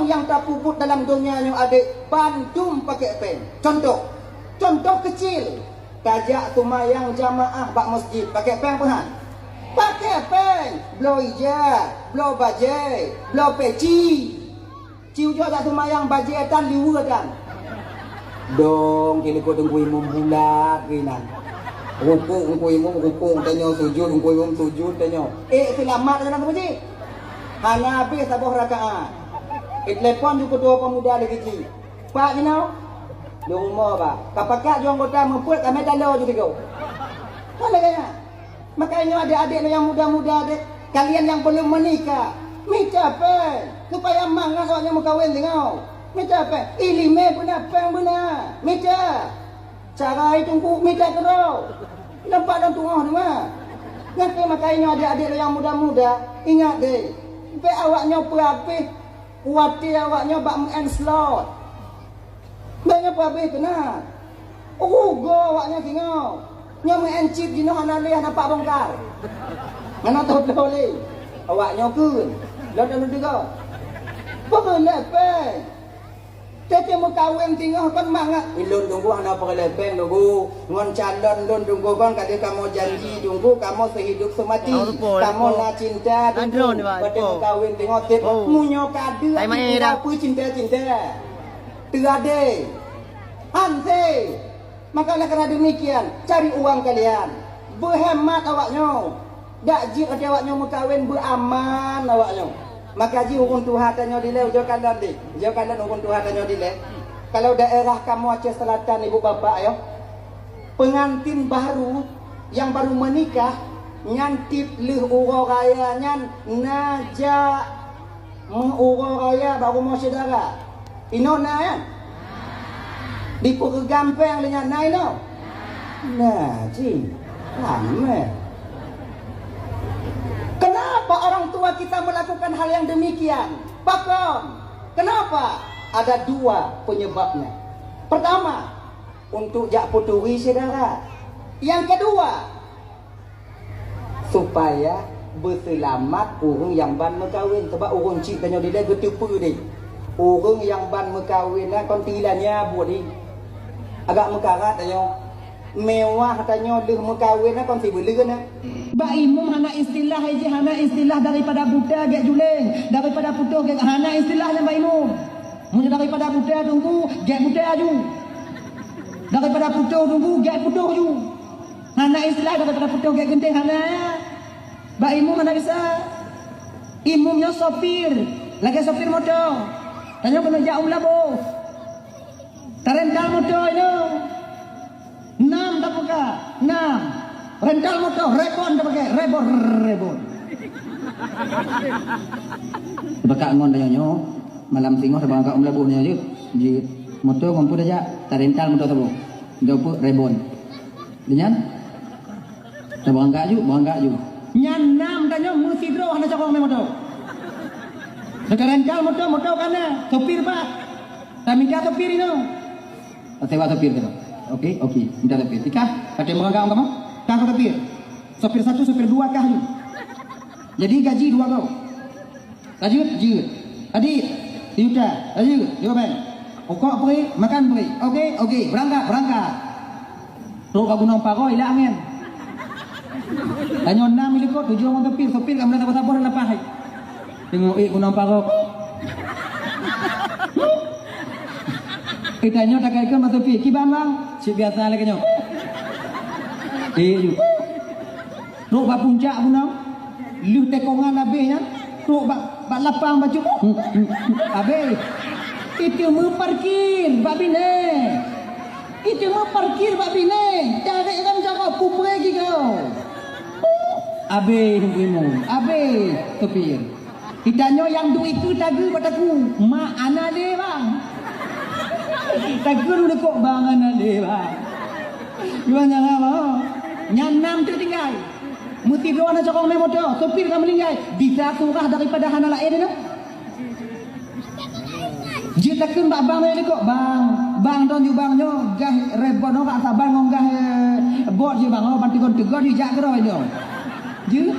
orang yang tak puput dalam dunia yang adik bandum pakai pen. Contoh kecil. Tajak tumayang jamaah bak masjid pakai pen pun. Pakai pen. Blow ijat, blow bajai, blow peci. Ciu juga tak tumayang bajai tan liwa tan. Dong kini ko tunggu imam bulat kinan. Rukuk imam rukuk tanyo sujud imam sujud tanyo. Selamat dalam masjid. Hana habis tak boleh rakaat. Telepon di kedua pemuda lagi kecil. Pak you know? Di rumah pak. Kapakat juang kota memput kami dalau juga kau. Mana kaya? Makanya adik-adik yang muda-muda adik, kalian yang belum menikah, minta apa? Supaya mangas awaknya mau kawin dengan. Minta apa? Ilime benar peng benar. Minta. Cara itu minta terus. Nampak dan tunggu ni mah. Nanti makanya adik-adik yang muda-muda ingat deh. Be awaknya perapih, kuati awaknya bak menslot. Banyak perapih kena. Go awaknya tinggal. Nya mencip dino hanale nampak bongkar. Mana tahu boleh. Awaknya kun. Lalu juga. Pokok lepeng. Tete mau kawin tinggal kan mangat. Ilun tunggu hana pakai lepeng tunggu. Ngon calon lun tunggu kan kata kamu janji tunggu kamu sehidup semati. Kamu nak cinta tunggu. Pada mau kawin tinggal tete munyo kadu. Apa cinta. Terade. Hanse. Makalah kerana demikian, cari uang kalian. Berhemat awaknya. Tak jik ada awaknya mau kawin beraman awaknya. Maka ji hukum Tuhan tanya dile, jauh kandang di. Jauh kandang hukum Tuhan tanya dile. Kalau daerah kamu Aceh Selatan ibu bapak ayo. Pengantin baru yang baru menikah nyantip leh uro raya nyan najak uro raya baru mau saudara. Inona ya. Di pukul gampang dengan naik no. Nah, cing, ramai. Kenapa orang tua kita melakukan hal yang demikian? Pakon. Kenapa? Ada dua penyebabnya. Pertama, untuk jak puturi saudara. Yang kedua, supaya berselamat orang yang ban berkahwin. Sebab orang cik tanya dia getupu dia. Orang yang ban berkahwin lah kontilannya buat ni. Agak mekarat tanya. Mewah tanya leh berkahwin lah konti belikan lah. Ba imum hana istilah haji hana istilah daripada buta gak juling, daripada putus gak hana istilahnya ba imum. Mun daripada buta tunggu gak buta aju. Daripada putus tunggu gak putus aju. Hana istilah daripada putus gak genting hana. Ba imum hana bisa. Imumnya sopir, lagi sopir motor. Tanya kena jak labo. Rental motor itu 6 tak pakai 6 rental motor rebon tak pakai rebon bakak ngon tanya nyo malam singoh sebab kak melabuh nya je motor mampu aja tak rental motor sabo jauh rebon dengan bangga ju nyan 6 tanya mesti dro hana cakong motor dekat rental motor kana sopir pak tak minta sopir itu sewa sopir tu. Okey, minta sopir. Ikah, kata merangkak kamu? Kah sopir. Sopir 1, sopir 2 kah you? Jadi gaji 2 kau. Lanjut, jut. Adik, Yuta, lanjut, jawapan. Okok beri, makan beri. Okey, berangkat. Rok kau gunung paro ila angin. Tanya 6 milik kau, 7 orang sopir kamu dah sabar lepas. Tengok gunung paro. Kita nyo tak kaya masuk pi, kiban bang, si biasa lagi nyo. Ruk bak puncak punang, lu tekongan habis ya, ruk bak lapang baju, habis. Itu mau parkir, bak bine. Cari kan cakap pupre lagi kau. Habis sopir. Kita nyo yang duit itu tagu padaku, mak anak dia bang. Takkan udah kok bangan ada bang. Gimana apa? Nyanam tertinggal. Muti dua nak cakap motor. Sopir kamu meninggal. Bisa surah daripada hana lain itu. Dia takkan bang ni kok bang don you bang nyo gah rebon orang sabar ngongah bot je bang bantu kon tegar dia jak kero dia. Dia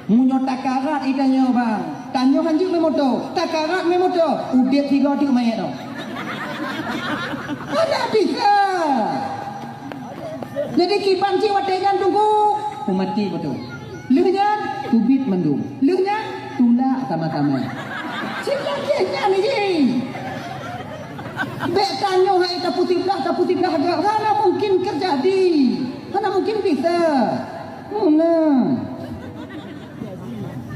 munyo takarat ikannya bang. Tanya hanjuk me motor, takarat me motor, udet 3 tu mayat tau. Ada bisa. Jadi kipan si watengan tunggu, mati betul. Leuhnyan tubit mendung. Leuhnyan tula sama-sama. Sikatnya ni. Bek tanya hai taputi belah agak. Mana mungkin terjadi? Mana mungkin bisa? Nah.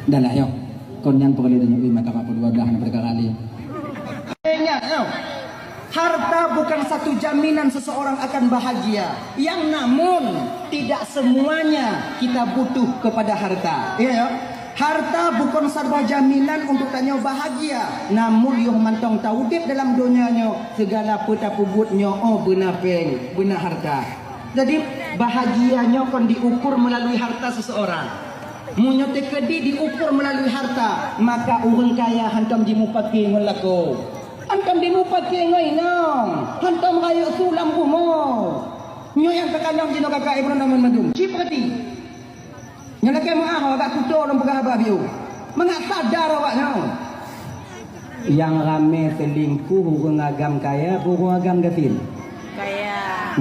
Dah lah, yuk. Kon yang perlu tanya maka apa dua belah perkara kali. Ingat, yuk. Harta bukan satu jaminan seseorang akan bahagia. Yang namun tidak semuanya kita butuh kepada harta. Iya, yuk. Harta bukan serba jaminan untuk tanya bahagia. Namun yang mantong tahu dip dalam dunianya segala peta pubutnya oh benar peng, benar harta. Jadi bahagianya kon diukur melalui harta seseorang. Munyote kedi diukur melalui harta, maka orang kaya hantam dimupaki ngelako. Hantam dimupaki ngainang, hantam kayu sulam kumo. Nyo yang kekandang jino kakak ibu namun madum. Ciprati. Yang lagi maaf agak tutur dan pegawai biu. Mengak sadar awak nau. Yang rame selingkuh hurung agam kaya, hurung agam gatil. Kaya.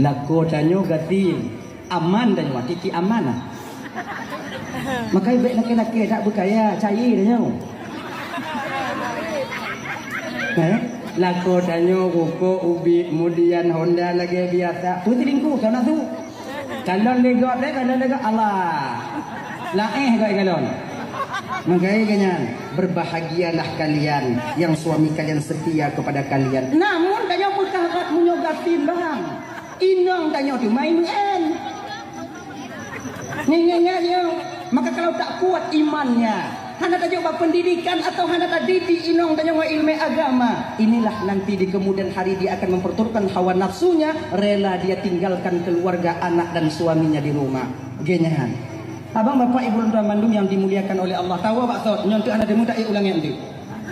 Lako tanyo gatil. Aman tanyo, titi aman ah. Makai baik laki-laki tak berkaya, cair tanyo. Lako tanyo ruko ubi kemudian Honda lagi biasa. Tu selingkuh sana tu. Kalau legot Allah. Laeh kau galon. Makanya kanyan berbahagialah kalian yang suami kalian setia kepada kalian. Namun kanyo berkahat menyogatin bang. Inang kanyo tu main en. Nyenyennya maka kalau tak kuat imannya, hana tak coba pendidikan atau hana tak didik inong tak coba ilmu agama. Inilah nanti di kemudian hari dia akan memperturutkan hawa nafsunya, rela dia tinggalkan keluarga, anak dan suaminya di rumah. Genyahan. Abang bapak ibu dan mandum yang dimuliakan oleh Allah. Tahu pak sot, nyontok anak demu tak ulang yang itu.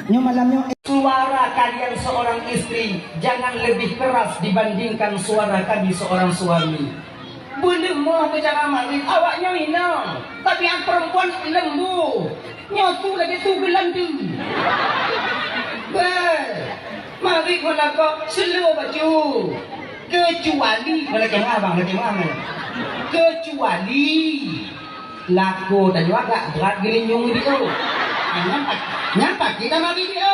Nyo malamnya suara kalian seorang istri jangan lebih keras dibandingkan suara kami seorang suami. Belum mau bicara marit, awaknya inang. Tapi yang perempuan lembu. Nyotu lagi tu gelandu. Mari melaka seluruh baju. Kecuali, lagi abang, kecuali laku dan juga agak berat gelinyung dia. Nyampak kita mari dia.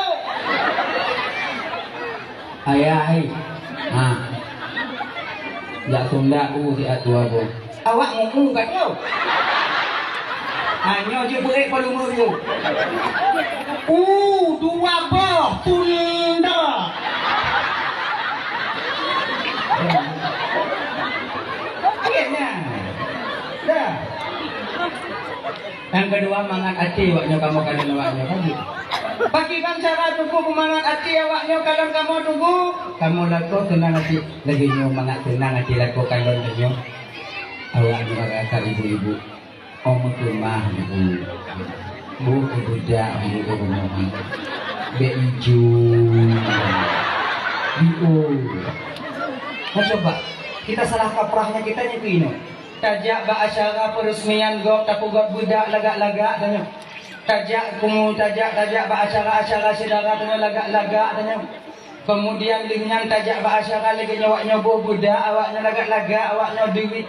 Ayah, ya tunda si atua ko. Awak ngomong kat kau. Hanya je berik pada umur tu. Dua bah tunda. Akhirnya. Dah. Yang kedua mangat hati awaknya kamu kalian awaknya kan. Bagikan cara tunggu pemangat hati awaknya kalau kamu tunggu. Kamu laku tenang hati. Lagi nyo mangat tenang hati laku kalau nyo. Awak juga kata ibu-ibu. Om rumah ibu. Bu budak ibu rumah. Be hijau. Ibu. Nah coba. Kita salah kaprahnya kita nyeku ini. Tajak ba asyara peresmian gok tapu gok budak lagak-lagak tanya. Tajak ba asyara saudara tanya lagak-lagak tanya. Kemudian dengan tajak ba asyara lagi nyawaknya budak awaknya lagak-lagak awaknya duit.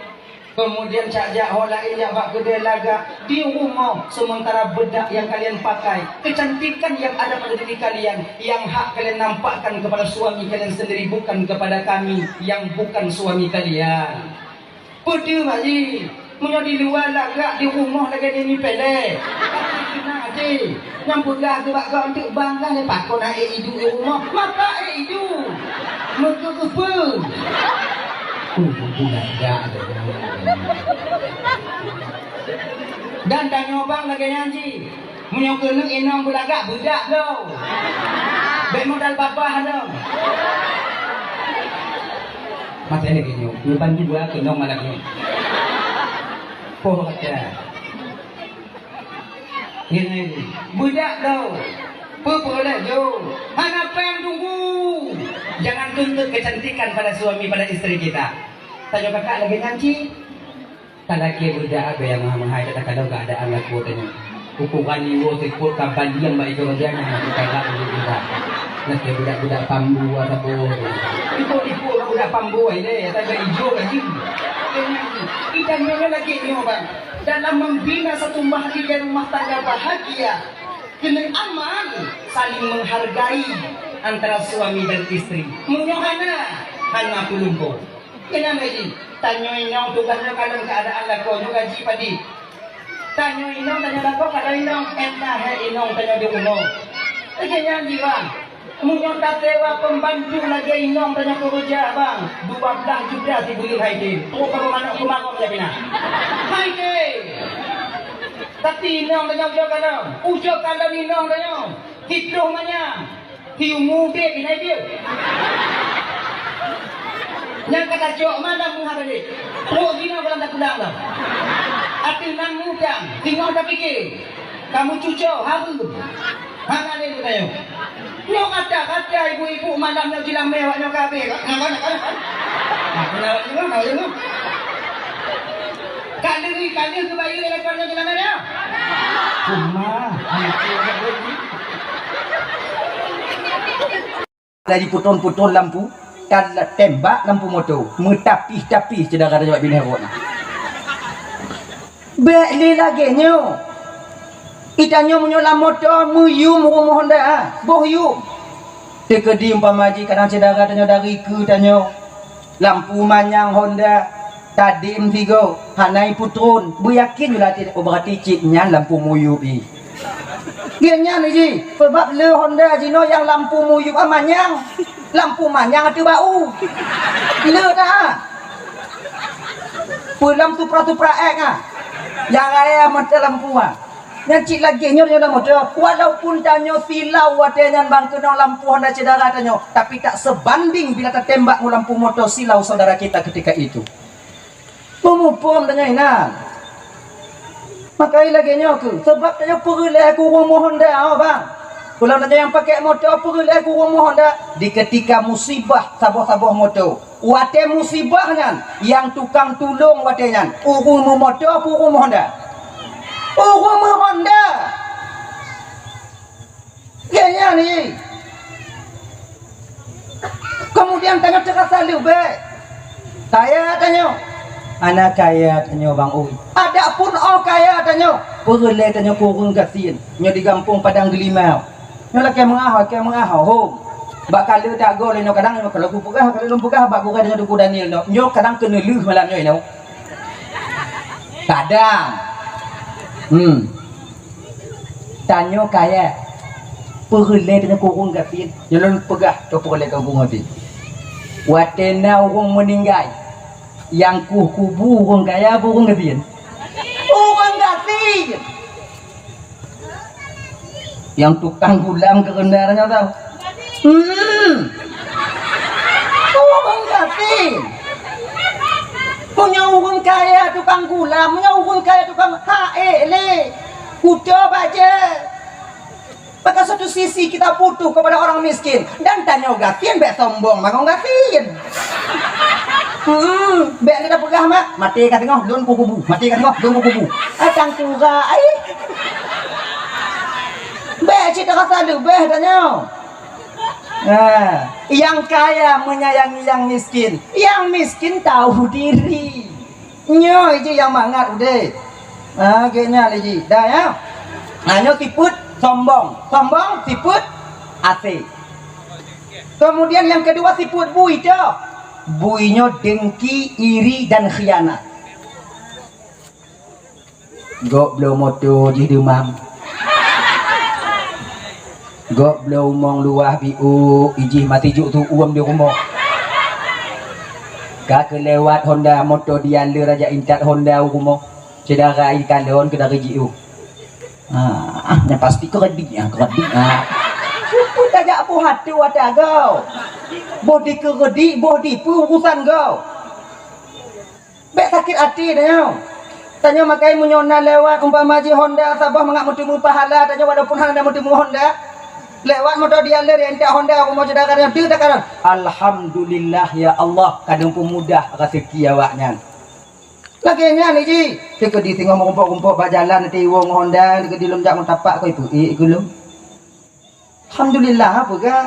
Kemudian tajak holain yang bak gede lagak di rumah sementara bedak yang kalian pakai, kecantikan yang ada pada diri kalian yang hak kalian nampakkan kepada suami kalian sendiri bukan kepada kami yang bukan suami kalian. Putih lagi, punya di luar lagak di rumah lagi ini pelek. Kenapa sih? Nyambutlah tu bak kau untuk bangga lepas kau naik hidup di rumah, maka hidup, mereka kepul. Dan tanya bang lagi nyanyi, punya kena inang belagak budak kau. Baik modal babah dong. Mati lagi nyu, lepas juga kenong malah nyu. Poh aja. Ini budak kau, boleh jo. Apa yang tunggu? Jangan tuntut kecantikan pada suami pada istri kita. Tanya kakak lagi nyanyi. Talaki budak ada yang menghai tak kalau keadaan aku tanya. Hukuman niwo sekut kapan dia mbak itu dia nak kita budak. Nak budak-budak pambu atau ibu budak pambu ini tak ada hijau lagi. Kita nyonya lagi nyoba dalam membina satu bahagia rumah tangga bahagia. Kena aman, saling menghargai antara suami dan istri. Menyohana hanya pelumpuh. Kenapa ini? Tanya inong tugasnya kalau keadaan lako nyo gaji padi. Tanya inong tanya lako kalau inong entah inong tanya di umum. Kayaknya jiwa. Mungkin tak sewa pembantu lagi inong tanya kerja bang. 12 juta dibeli haidin. Tuh kalau mana kumakam je bina. Haidin. Tapi inong tanya ujo kalau inong tanya. Hidup mana? Hiumu dia bina dia. Yang kata jok mana menghabis? Pro dina dalam tak pulang dah. Atil nang mudang, tinggal tak fikir. Kamu cucuk haru. Hang ada tu tayo. Nyok kata ibu-ibu malam nak jilang mewah nyok kabeh. Kenapa? Kenapa ni? Kali tu bayi le lekor nyok jilang mewah. Cuma dari puton-puton lampu dan tembak lampu motor metapih-tapih cedera jawab bini rot nah bek li lagi nyo itanyo menyola motor muyum rumah Honda boh yu tekedi umpamaji kadang cedera tanyo dari ke tanyo lampu manyang Honda tadi M3 hanai putron bu yakin jula ti berarti cik nyan lampu muyup i dia nyan ji sebab le Honda jino yang lampu muyup amanyang lampu manyang ada bau le dah pulang tupra-tupra ek ah yang ayah mata lampu ah yang cik lagi nyo dalam motor walaupun tanyo silau watenyan bang kena lampu Honda cedera tanyo tapi tak sebanding bila tertembak mu lampu motor silau saudara kita ketika itu pemupum tanya ina makai lagi nyo ke sebab tanyo perlu aku rumah Honda bang. Kalau tanya yang pakai motor apa boleh aku rumah Honda di ketika musibah sabah-sabah motor. Wate musibahnya yang tukang tolong watenya. Urung motor apa urung Honda? Urung Honda. Kayaknya ni. Kemudian tanya terasa lebih. Saya tanya. Anak kaya tanya Bang Ui. Ada pun kaya tanya. Perlu tanya kurung kasihan. Nyo di kampung Padang Gelimau. Nyo lah ke mengahau hom. Bak kala tak go le no kadang kalau ku pegah kalau lum pegah bak ku dengan duku Daniel no. Nyo kadang kena leuh malam nyo no. Kadang. Tanyo kaya. Perle dengan kurung gatin. Nyo lum pegah to perle ka kurung gatin. Watena urung meninggal. Yang ku kubu urung kaya urung gatin. Urung gatin. Yang tukang gulam kerendarannya tahu. Orang gatin. Punya orang kaya tukang gulam, punya orang kaya tukang le. Kuda baca. Pada satu sisi kita butuh kepada orang miskin dan tanya gatin bek sombong, makong gatin. Bek kita pegah mak, mati kat tengah don kubu, mati kat tengah don kubu. Acang tura ai. Bek cita rasa lebih tanya. Yang kaya menyayangi yang miskin. Yang miskin tahu diri. Nyo je yang mangat udah. Kayaknya lagi. Dah ya. Nyo tiput sombong. Sombong tiput asik. Kemudian yang kedua tiput bui dah. Buinyo dengki, iri dan khianat. Gok belum moto di demam. Gok belum mong luah biu iji mati juk tu uam di rumah. Kak kelewat Honda motor dia le raja intat Honda rumah. Cedera ikan leon ke dari jiu. Yang pasti keredik ya, keredik. Pun tak jak apa hati wadah kau. Bodi keredik, bodi pun urusan kau. Bek sakit hati dah. Tanya makai menyona lewat umpama ji Honda Sabah mengak mutemu pahala tanya walaupun hang ada mutemu Honda. Lewat motor dia le rentak Honda aku mau cedera dia tak alhamdulillah ya Allah kadang pemudah rezeki awaknya. Lakinya ni ji. Dia ke di tengah mengumpuk-umpuk bak jalan nanti wong Honda dia ke di lomjak mentapak kau itu. Ikulum. Alhamdulillah apa ke?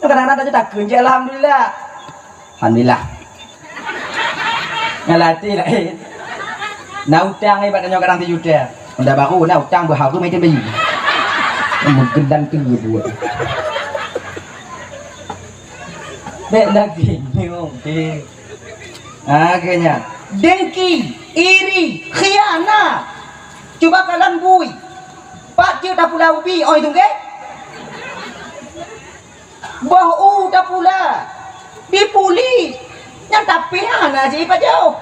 Kadang-kadang tak kerja alhamdulillah. Alhamdulillah. Ngalati lah. Nak utang ni badannya kadang tu juta. Honda baru nak utang berharga macam bayi. Menggendang tinggi buat. Bek lagi ni okey. Akhirnya dengki, iri, khianat. Cuba kalian bui. Pak dia dah pula ubi oi tu ke? Bahu dah pula. Dipuli. Yang tapi ana je pak jauh.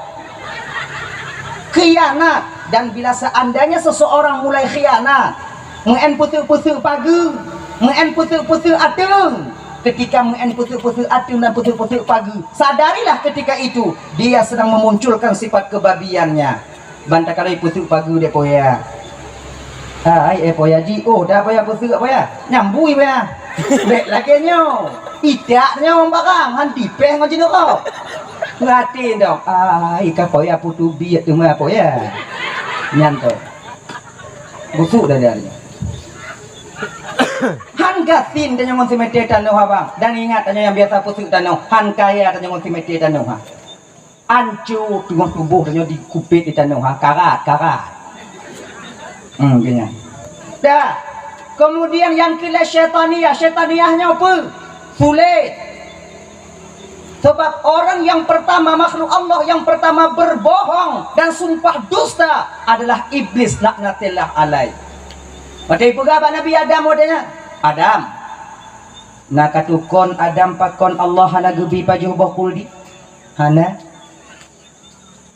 Khianat, dan bila seandainya seseorang mulai khianat, mengen putus-putus pagi, mengen putus-putus adeng. Ketika mengen putus-putus adeng dan putus-putus pagi, sadarilah ketika itu dia sedang memunculkan sifat kebabiannya. Bantah kalau putus pagi dia poya. Hai poya ji, oh dah poya putus poya. Nyambui poya. Bek lagi nyo. Idaknya orang barang, hanti peh macam tu kau. Ngati dong. Ika poya putu biat tu mah poya. Nyanto. Busuk dah dia. Han gatin dan yang mesti tanah abang. Dan ingat tanya yang biasa pusuk tanah. Han kaya dan yang mesti tanah ha. Ancu tengah tubuh dan di kupit di tanah ha. Karat. Gini. Dah. Kemudian yang kila syaitaniyahnya apa? Sulit. Sebab orang yang pertama, makhluk Allah yang pertama berbohong dan sumpah dusta adalah iblis laknatillah alaih. Padahal pegawai Nabi Adam wadanya. Adam. Nak katukon Adam pakon Allah hana gebi pajuh bakuldi. Hana.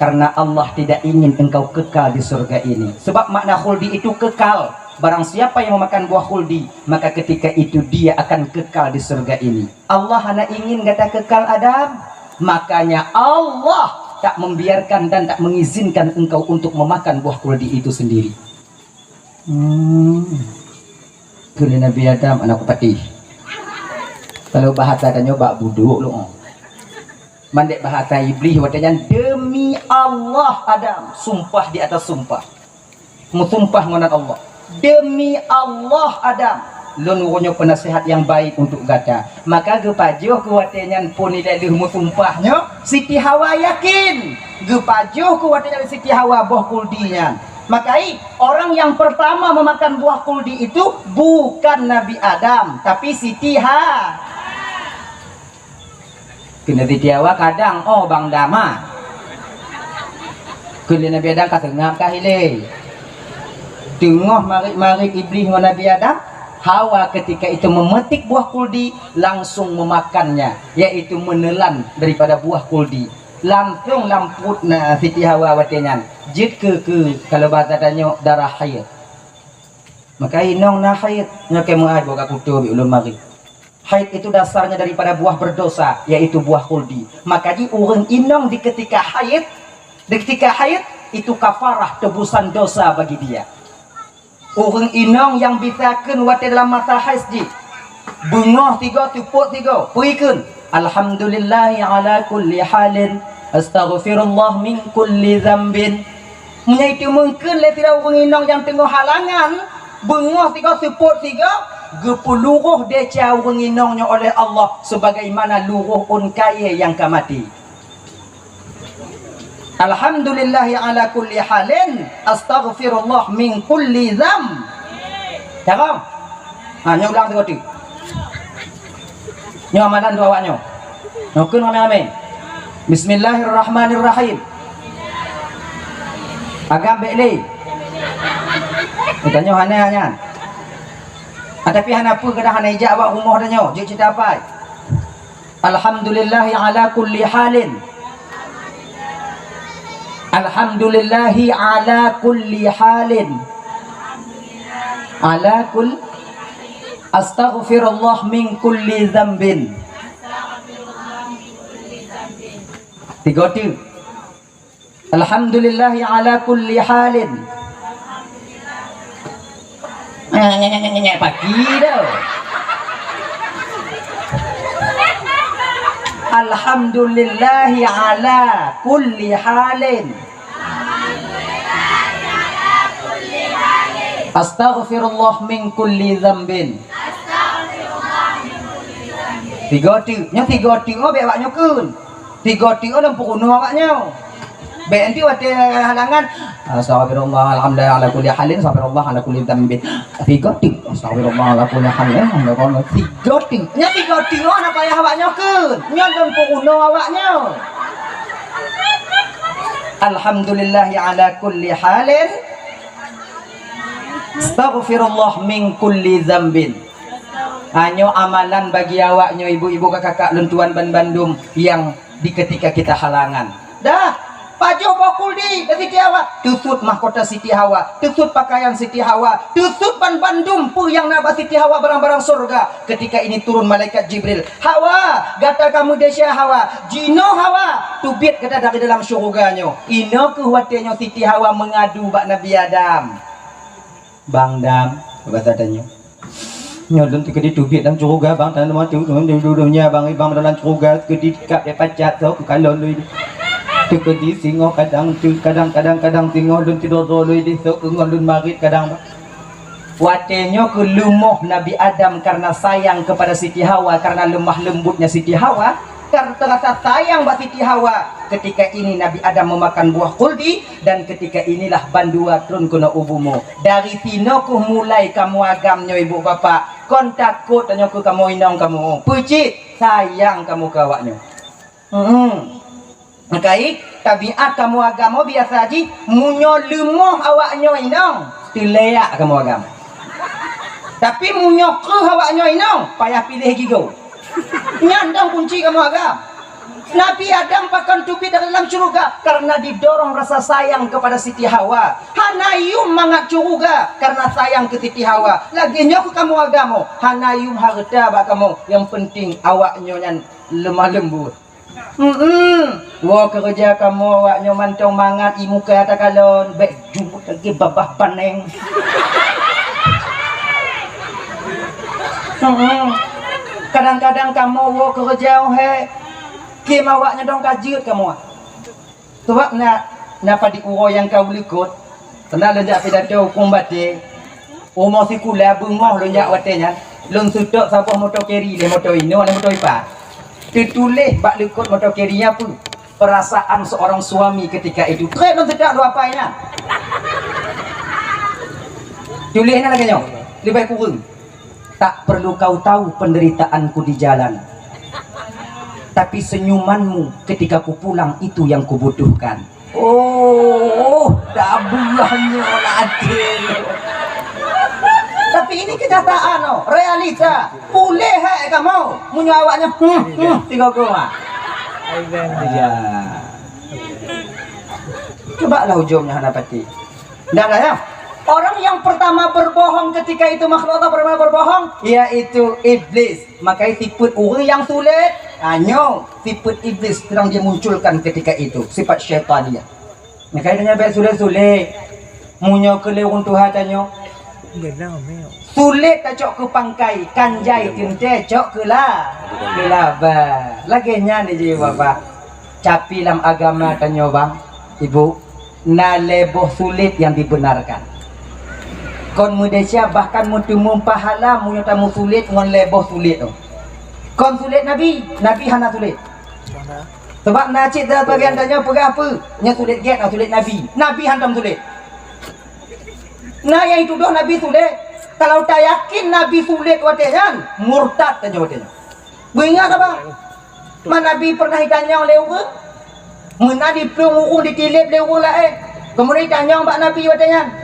Karena Allah tidak ingin engkau kekal di surga ini. Sebab makna khuldi itu kekal. Barang siapa yang memakan buah khuldi, maka ketika itu dia akan kekal di surga ini. Allah hanya ingin kata kekal Adam. Makanya Allah tak membiarkan dan tak mengizinkan engkau untuk memakan buah khuldi itu sendiri. Kali Nabi Adam anak petih. Kalau bahasa tanya bak buduk lu. Mandek bahasa iblis watanya demi Allah Adam, sumpah di atas sumpah. Musumpah ngonat Allah. Demi Allah Adam, lenurunya penasihat yang baik untuk gata. Maka gepajuh kuatenyan pun tidak lehmu sumpahnya. Siti Hawa yakin. Gepajuh kuatenyan Siti Hawa buah kuldinya. Maka orang yang pertama memakan buah kuldi itu bukan Nabi Adam, tapi Siti Hawa. Kena Siti Hawa kadang Bang Dama. Kena Nabi Adam katengah kahile. Tengah marik iblis dengan Nabi Adam, Hawa ketika itu memetik buah kuldi langsung memakannya, yaitu menelan daripada buah kuldi. Langsung lamput Siti Hawa watenyan. Jid ke kalau bahasa tanya darah haid. Maka inong na haid nyake muad boga kutu bi ulun mari. Haid itu dasarnya daripada buah berdosa, yaitu buah kuldi. Maka di urang inong di ketika haid itu kafarah tebusan dosa bagi dia. Orang inong yang bisakan wate dalam masa haid bungah 3 tupuk 3 perikan alhamdulillah ala kulli halin astaghfirullah min kulli dzambin. Menyaitu mungkin le tidak orang inong yang tengah halangan bungah 3 tupuk 3 gepeluruh deca orang inongnya oleh Allah sebagaimana luruh un kaya yang kamati. Alhamdulillah ala kulli halin astaghfirullah min kulli dzam. Cakap. Nyo ulang tu tu. Nyo amalan dua awaknya. Nokun amin. Bismillahirrahmanirrahim. Agam bekli. Tanya hanya. Tapi hana apa kedah hana ijak awak rumah dah nyo. Jik cerita apa? Alhamdulillah ala kulli halin. Alhamdulillahi ala kulli halin. Ala kull astaghfirullah min kulli dzambin. 3 tu. Alhamdulillahi ala kulli halin. Pagi dah. Alhamdulillahi ala kulli halin. Astaghfirullah min kulli dzambin. Tiga tiga be awaknya kun. Tiga lempu kuno awaknya. Be nanti wate halangan. Astaghfirullah alhamdulillah ala kulli halin, astaghfirullah ala kulli dzambin. Tiga astaghfirullah ala kulli halin, alhamdulillah. Tiga ana payah awaknya kun. Nya lempu kuno awaknya. Alhamdulillah ala kulli halin. Astaghfirullah min kulli dzambin. Hanya amalan bagi awaknya ibu-ibu kakak lentuan ban Bandung yang di ketika kita halangan. Dah, baju bokul di Siti Hawa, tusut mahkota Siti Hawa, tusut pakaian Siti Hawa, tusut ban Bandung pun yang nabah Siti Hawa barang-barang surga. Ketika ini turun malaikat Jibril. Hawa, gata kamu desya Hawa, Jino Hawa, tubit kata dari dalam surganya. Ino kehwatiannya Siti Hawa mengadu bak Nabi Adam. Bang Dam, bahasa tanya. Nyodon tiga di tubit dalam surga bang, tanah mati duduknya bang dalam surga kedi kap dia pacat so kalau lui tiga di singo kadang singo dan tidur lui di so ngalun marit kadang watenya ke lumuh Nabi Adam karena sayang kepada Siti Hawa, karena lemah lembutnya Siti Hawa, karena terasa sayang buat Siti Hawa. Ketika ini Nabi Adam memakan buah kuldi, dan ketika inilah bandua turun kena ubumu. Dari sino ku mulai kamu agamnya ibu bapak, kon takut tanya ku kamu inong kamu pucit sayang kamu kawaknya. Makai tabiat kamu agama biasa aja, munyo lemoh awaknya inong tileak kamu agama. Tapi munyo ke awaknya inong payah pilih gigo. Nyandang kunci kamu agama. Nabi Adam pakan tubit dari dalam surga karena didorong rasa sayang kepada Siti Hawa. Hanayum mangat surga karena sayang ke Siti Hawa. Lagi nyok kamu agamo. Hanayum harta bak kamu. Yang penting awaknya yang lemah lembut. Wah kerja kamu awaknya mantong mangat imu ke atas kalon. Baik jumpa lagi babah paneng. Kadang-kadang kamu wah kerja Kim awaknya dong kajut kamu. Sebab nak pada uro yang kau likut. Kena lenjak pidato hukum bate. Umur si kula bungoh lenjak watenya. Lun sutok siapa motor keri le motor ini le motor ipa. Ditulis bak likut motor kerinya pun perasaan seorang suami ketika itu. Kau lun sutok lu apa ina? Tulisnya lagi nyo. Lebih kurang. Tak perlu kau tahu penderitaanku di jalan. Tapi senyumanmu ketika ku pulang itu yang kubutuhkan. Oh, dabuahnya ladil. Tapi ini kenyataan, oh, realita. Boleh kamu menyawaknya tiga goma. Ya. Coba lah ujungnya Hanapati. Nggak ada ya? Orang yang pertama berbohong ketika itu makhluk Allah pertama berbohong, yaitu iblis. Makanya sifat orang yang sulit, hanya sifat iblis sedang dia munculkan ketika itu, sifat syaitan dia. Makanya dia baik sulit-sulit, munyo kelewung Tuhan tanya. Sulit tak cok ke pangkai, kanjai tinte cok ke lah, kelaba. Lagi nya ni je bapak. Capi dalam agama tanya bang, ibu, na leboh sulit yang dibenarkan. Kon Malaysia bahkan muntah pahala munyatamu sulit ngon leboh sulit tu. Kon sulit Nabi hana sulit. Sebab nacik dah bagian tanya pergi apa? Nya sulit get atau sulit Nabi hantam sulit. Nah yang itu doh Nabi sulit. Kalau tak yakin Nabi sulit watian, murtad tanya watian. Beringat apa? Mana Nabi pernah ditanya oleh orang? Mana di pelung ditilip oleh orang lain. Kemudian ditanya mbak Nabi watian.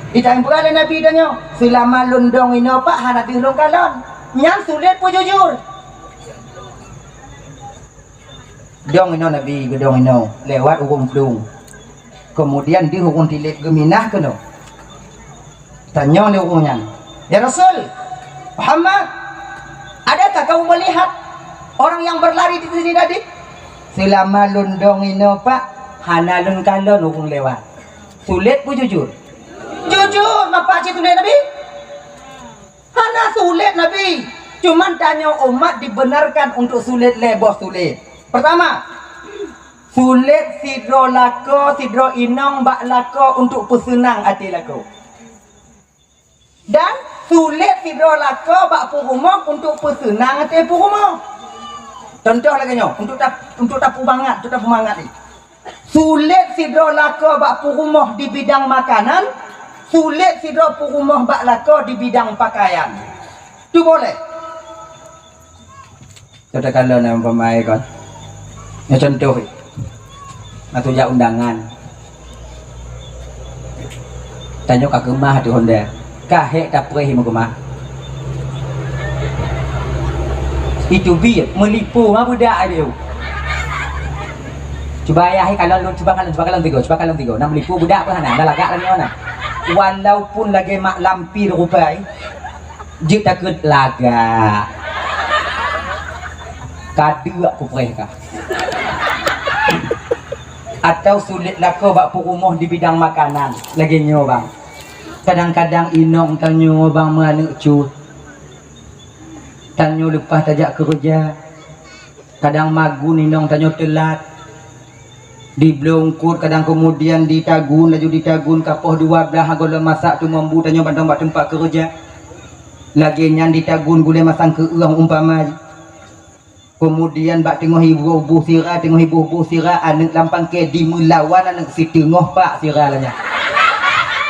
Ditanya pula oleh Nabi tanya, selama lundong ini apa hana dilung kalon. Yang sulit pun jujur. Dong ini Nabi gedong ini lewat urung pelung. Kemudian di urung tilip geminah kena. Tanya oleh urungnya, ya Rasul Muhammad, adakah kamu melihat orang yang berlari di sini tadi? Selama lundong ini apa hana lung kalon urung lewat. Sulit pun jujur. Jujur, apa cik sulit Nabi? Hana sulit Nabi. Cuman tanya umat dibenarkan untuk sulit leboh sulit. Pertama, sulit sidro lako, sidro inong bak lako untuk pesenang hati lako. sulit sidro laka bak purumah untuk pesenang ate purumah. Contoh lagi nyo, untuk tapu bangat, ni. Sulit sidro laka bak purumah di bidang makanan, sulit sidro purumah bak laka di bidang pakaian. Tu boleh. Contoh kalau nama pemain kan. Ya contoh. Atau ya undangan. Tanya ke rumah tu Honda. Kahek tak perih mau rumah. Itu biar melipu mah budak dia. Cuba ayah kalau cuba kalau tiga. Nak melipu budak pun hana, dah lagak lagi mana. Walaupun lagi mak lampir rupai, dia takut lagak. Kadu aku perih kah? Atau sulit laka bak rumah di bidang makanan lagi nyo bang. Kadang-kadang inong tanyo bang mana cut. Tanyo lepas tajak kerja. Kadang magun inong tanyo telat. Di blongkut kadang kemudian ditagun laju ditagun kapoh 12 hagola masak tu mambu tanyo bandang bak tempat kerja. Lagi nyan ditagun gule masang ke uang umpama. Kemudian bak tengok ibu sirah anak lampang ke di melawan anak si tengok pak sirah lahnya.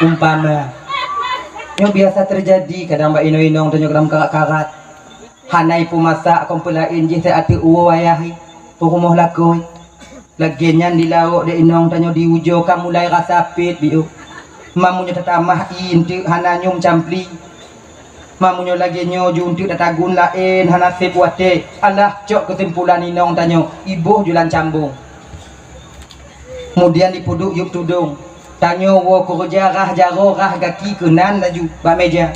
Umpama yang biasa terjadi kadang bak inong-inong tanya kadang karat-karat hanai pu masak kompelain je saya ati uwa wayahi rumah lakoi lagi nyan di lauk de inong tanya di ujo kamu mulai rasa pit biu mamunya tatamah inti hana nyum campli mamunyo lagi nyo junti datagun lain hana sepuate alah cok kesimpulan inong tanyo ibu jualan cambung kemudian dipuduk yuk tudung tanyo wo kerja rah jaro rah gaki kenan laju ba meja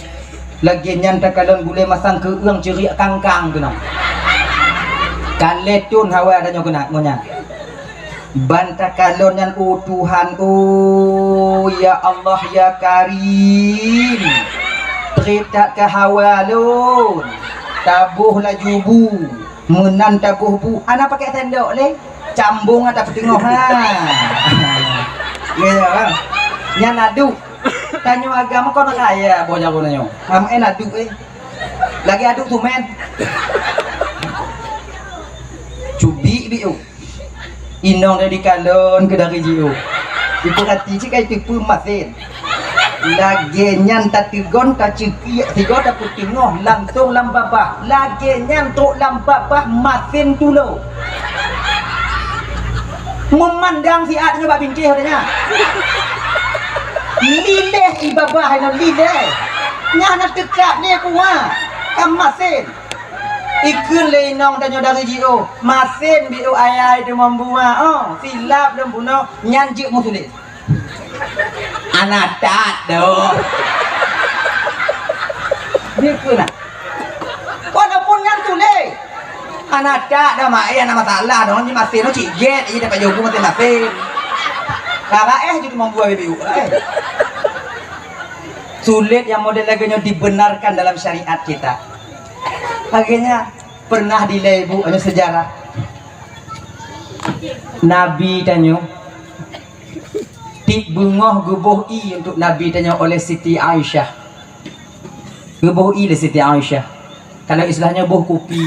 lagi nyan takalon gule masang ke uang ceria kangkang tu nang kaletun hawa tanyo kena ngonya banta kalon nyan Tuhan ya Allah ya Karim cerita ke hawalun tabuh laju bu menan tabuh bu anak pakai sendok le cambung atau petengah ya nyan aduk tanya agama kau nak kaya bocah kau nanya am aduk lagi aduk tu men cubi biu inong dari kalon ke dari jiu diperhati cik kai tipu masin lagi nyan tatigon kaciki tiga dapat tengok langsung lambabah lagi nyan tok lambabah masin tulo memandang si adnya bab bincih katanya lileh ibabah ina lileh nyana tekap ni kuah kam masin ikun le inong tanya dari jio masin biu ayai tu membuat silap dan bunuh nyanjik musulit anak tak doh dia kena walaupun yang tulis anak tak dah mak ayah nama salah dong ni masih no ciget ini dapat jogu masih kakak jadi membuat biu sulit yang model lagi dibenarkan dalam syariat kita akhirnya pernah dilebu hanya sejarah Nabi tanyo bungoh gebuh i untuk Nabi tanya oleh Siti Aisyah gebuh i oleh Siti Aisyah kalau istilahnya buh kopi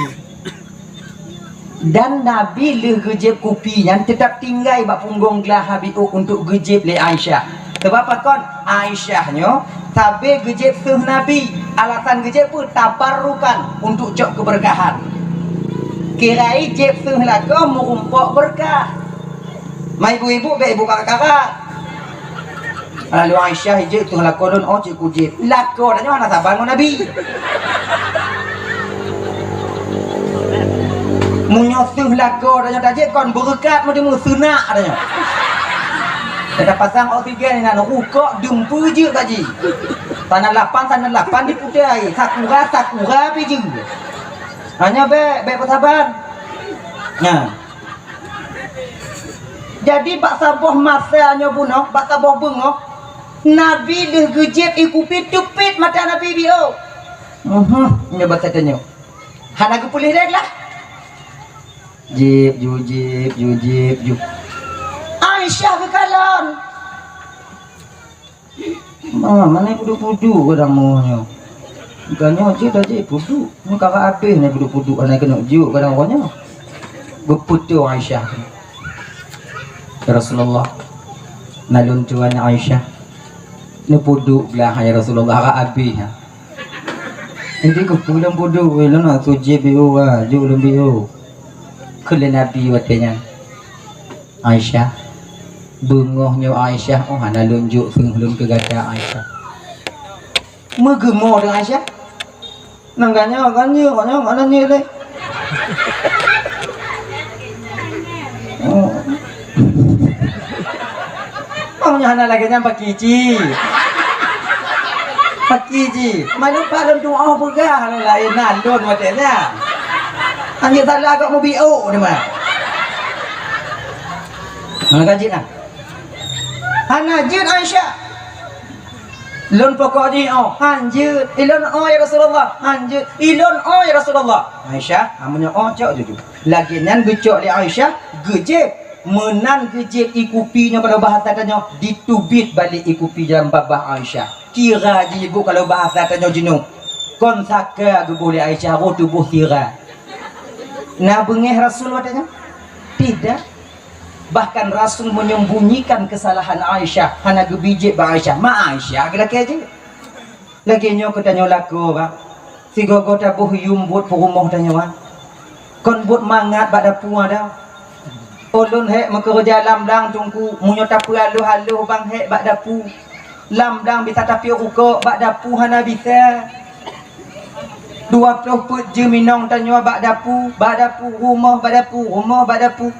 dan Nabi le gejep kopi yang tetap tinggal bak punggung gelah habiu untuk gejep le Aisyah sebab apa kon Aisyahnya sabe gejep seh Nabi alasan gejep pun tabarrukan untuk cok keberkahan kirai jep seh laga merumpok berkah mai ibu-ibu be ibu kakak-kakak lalu Aisyah hijau tu lakodon cik kujib lakodonnya mana sabar dengan Nabi menyusuh lakodonnya tajik kon berkat macam sunnah adanya ada pasang oksigen dengan rukuk dumpu je tadi tanah 8 diputai sakura biji hanya be bersabar nah jadi bak saboh masanya bunuh bak saboh bengok Nabi dah gejep ikupi tupit mata Nabi bio. Ini bahasa tanya. Hana ke pulih dek lah. Jip. Aisyah ke kalon. Mana pudu-pudu orang munya. Ganyo je dah je puduk. Ni kakak habis ni puduk anak kena juk kadang orangnya. Berputu Aisyah. Ya Rasulullah. Nalun tuan Aisyah. Ni puduk belah ya Rasulullah kakak habis. Nanti ke pulang puduk lah nak sujud biu ah, juk biu. Kele Nabi watenya. Aisyah. Bungohnya Aisyah oh nalun juk sebelum ke gada Aisyah. Megemo dengan Aisyah. Nangganya ganyo mana ni le. Oh. Maunya hana lagi nyam pakiji. Pakiji. Mana dalam doa begah lain nalun watenya. Anjir salah kau mau bio ni mah. Mana kaji nak? Hana jin Aisyah. Lon pokok ni hanjut ilon ya Rasulullah hanjut ilon ya Rasulullah Aisyah amunnya cok jujur lagi nan gecok li Aisyah gejek menan gejek ikupinya kalau bahasa tanya ditubit balik ikupi dalam babah Aisyah kira je ibu kalau bahasa tanya jenuh kon saka gebuli Aisyah ro tubuh kira nah bengeh Rasul katanya tidak. Bahkan Rasul menyembunyikan kesalahan Aisyah hana gebijik ba Aisyah ma Aisyah gelak aja lagi nyo katanya laku ba si gogo tabuh yumbut perumah tanya wa kon but mangat bak dapu ada ulun hek mekerja lamdang tungku munyo tapu halu bang hek bak dapu lamdang bisa tapi ruko bak dapu hana bisa 20 put je minong tanya bak dapu rumah bak dapu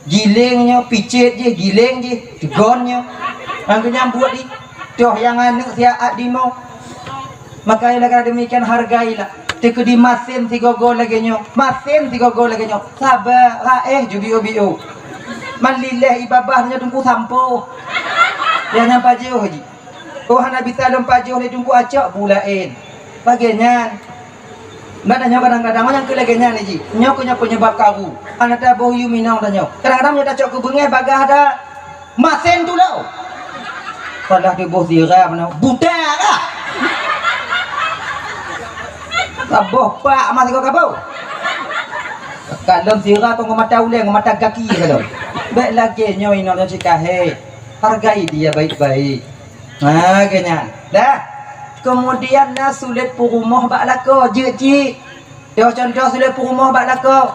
gilingnya picit je giling je tegonnya angkanya buat di toh yang anak siap di mau makanya kalau demikian hargailah teka di masin 3 gol lagi nyo sabar raeh jubio malillah ibabahnya tunggu sampo yang nampak jauh haji oh hana bisa lompat jauh dia tunggu acak bulain bagiannya Mbak tanya kadang-kadang yang ke lagi nya ni ji. Nyok penyebab karu. Anak tak boh you minang tanya. Kadang-kadang dia tak cok ke bengai bagah ada masen tu lau. Kalau dia boh zira mana budak lah. Saboh pak masih kau kabau. Kalau zira tu mata uleng mata kaki kalau. Baik lagi nyo ino nyo cikahe. Hargai dia baik-baik. Nah kenya. Dah. Kemudian lah sulit perumah bak lako je. Dia contoh sulit perumah bak lako.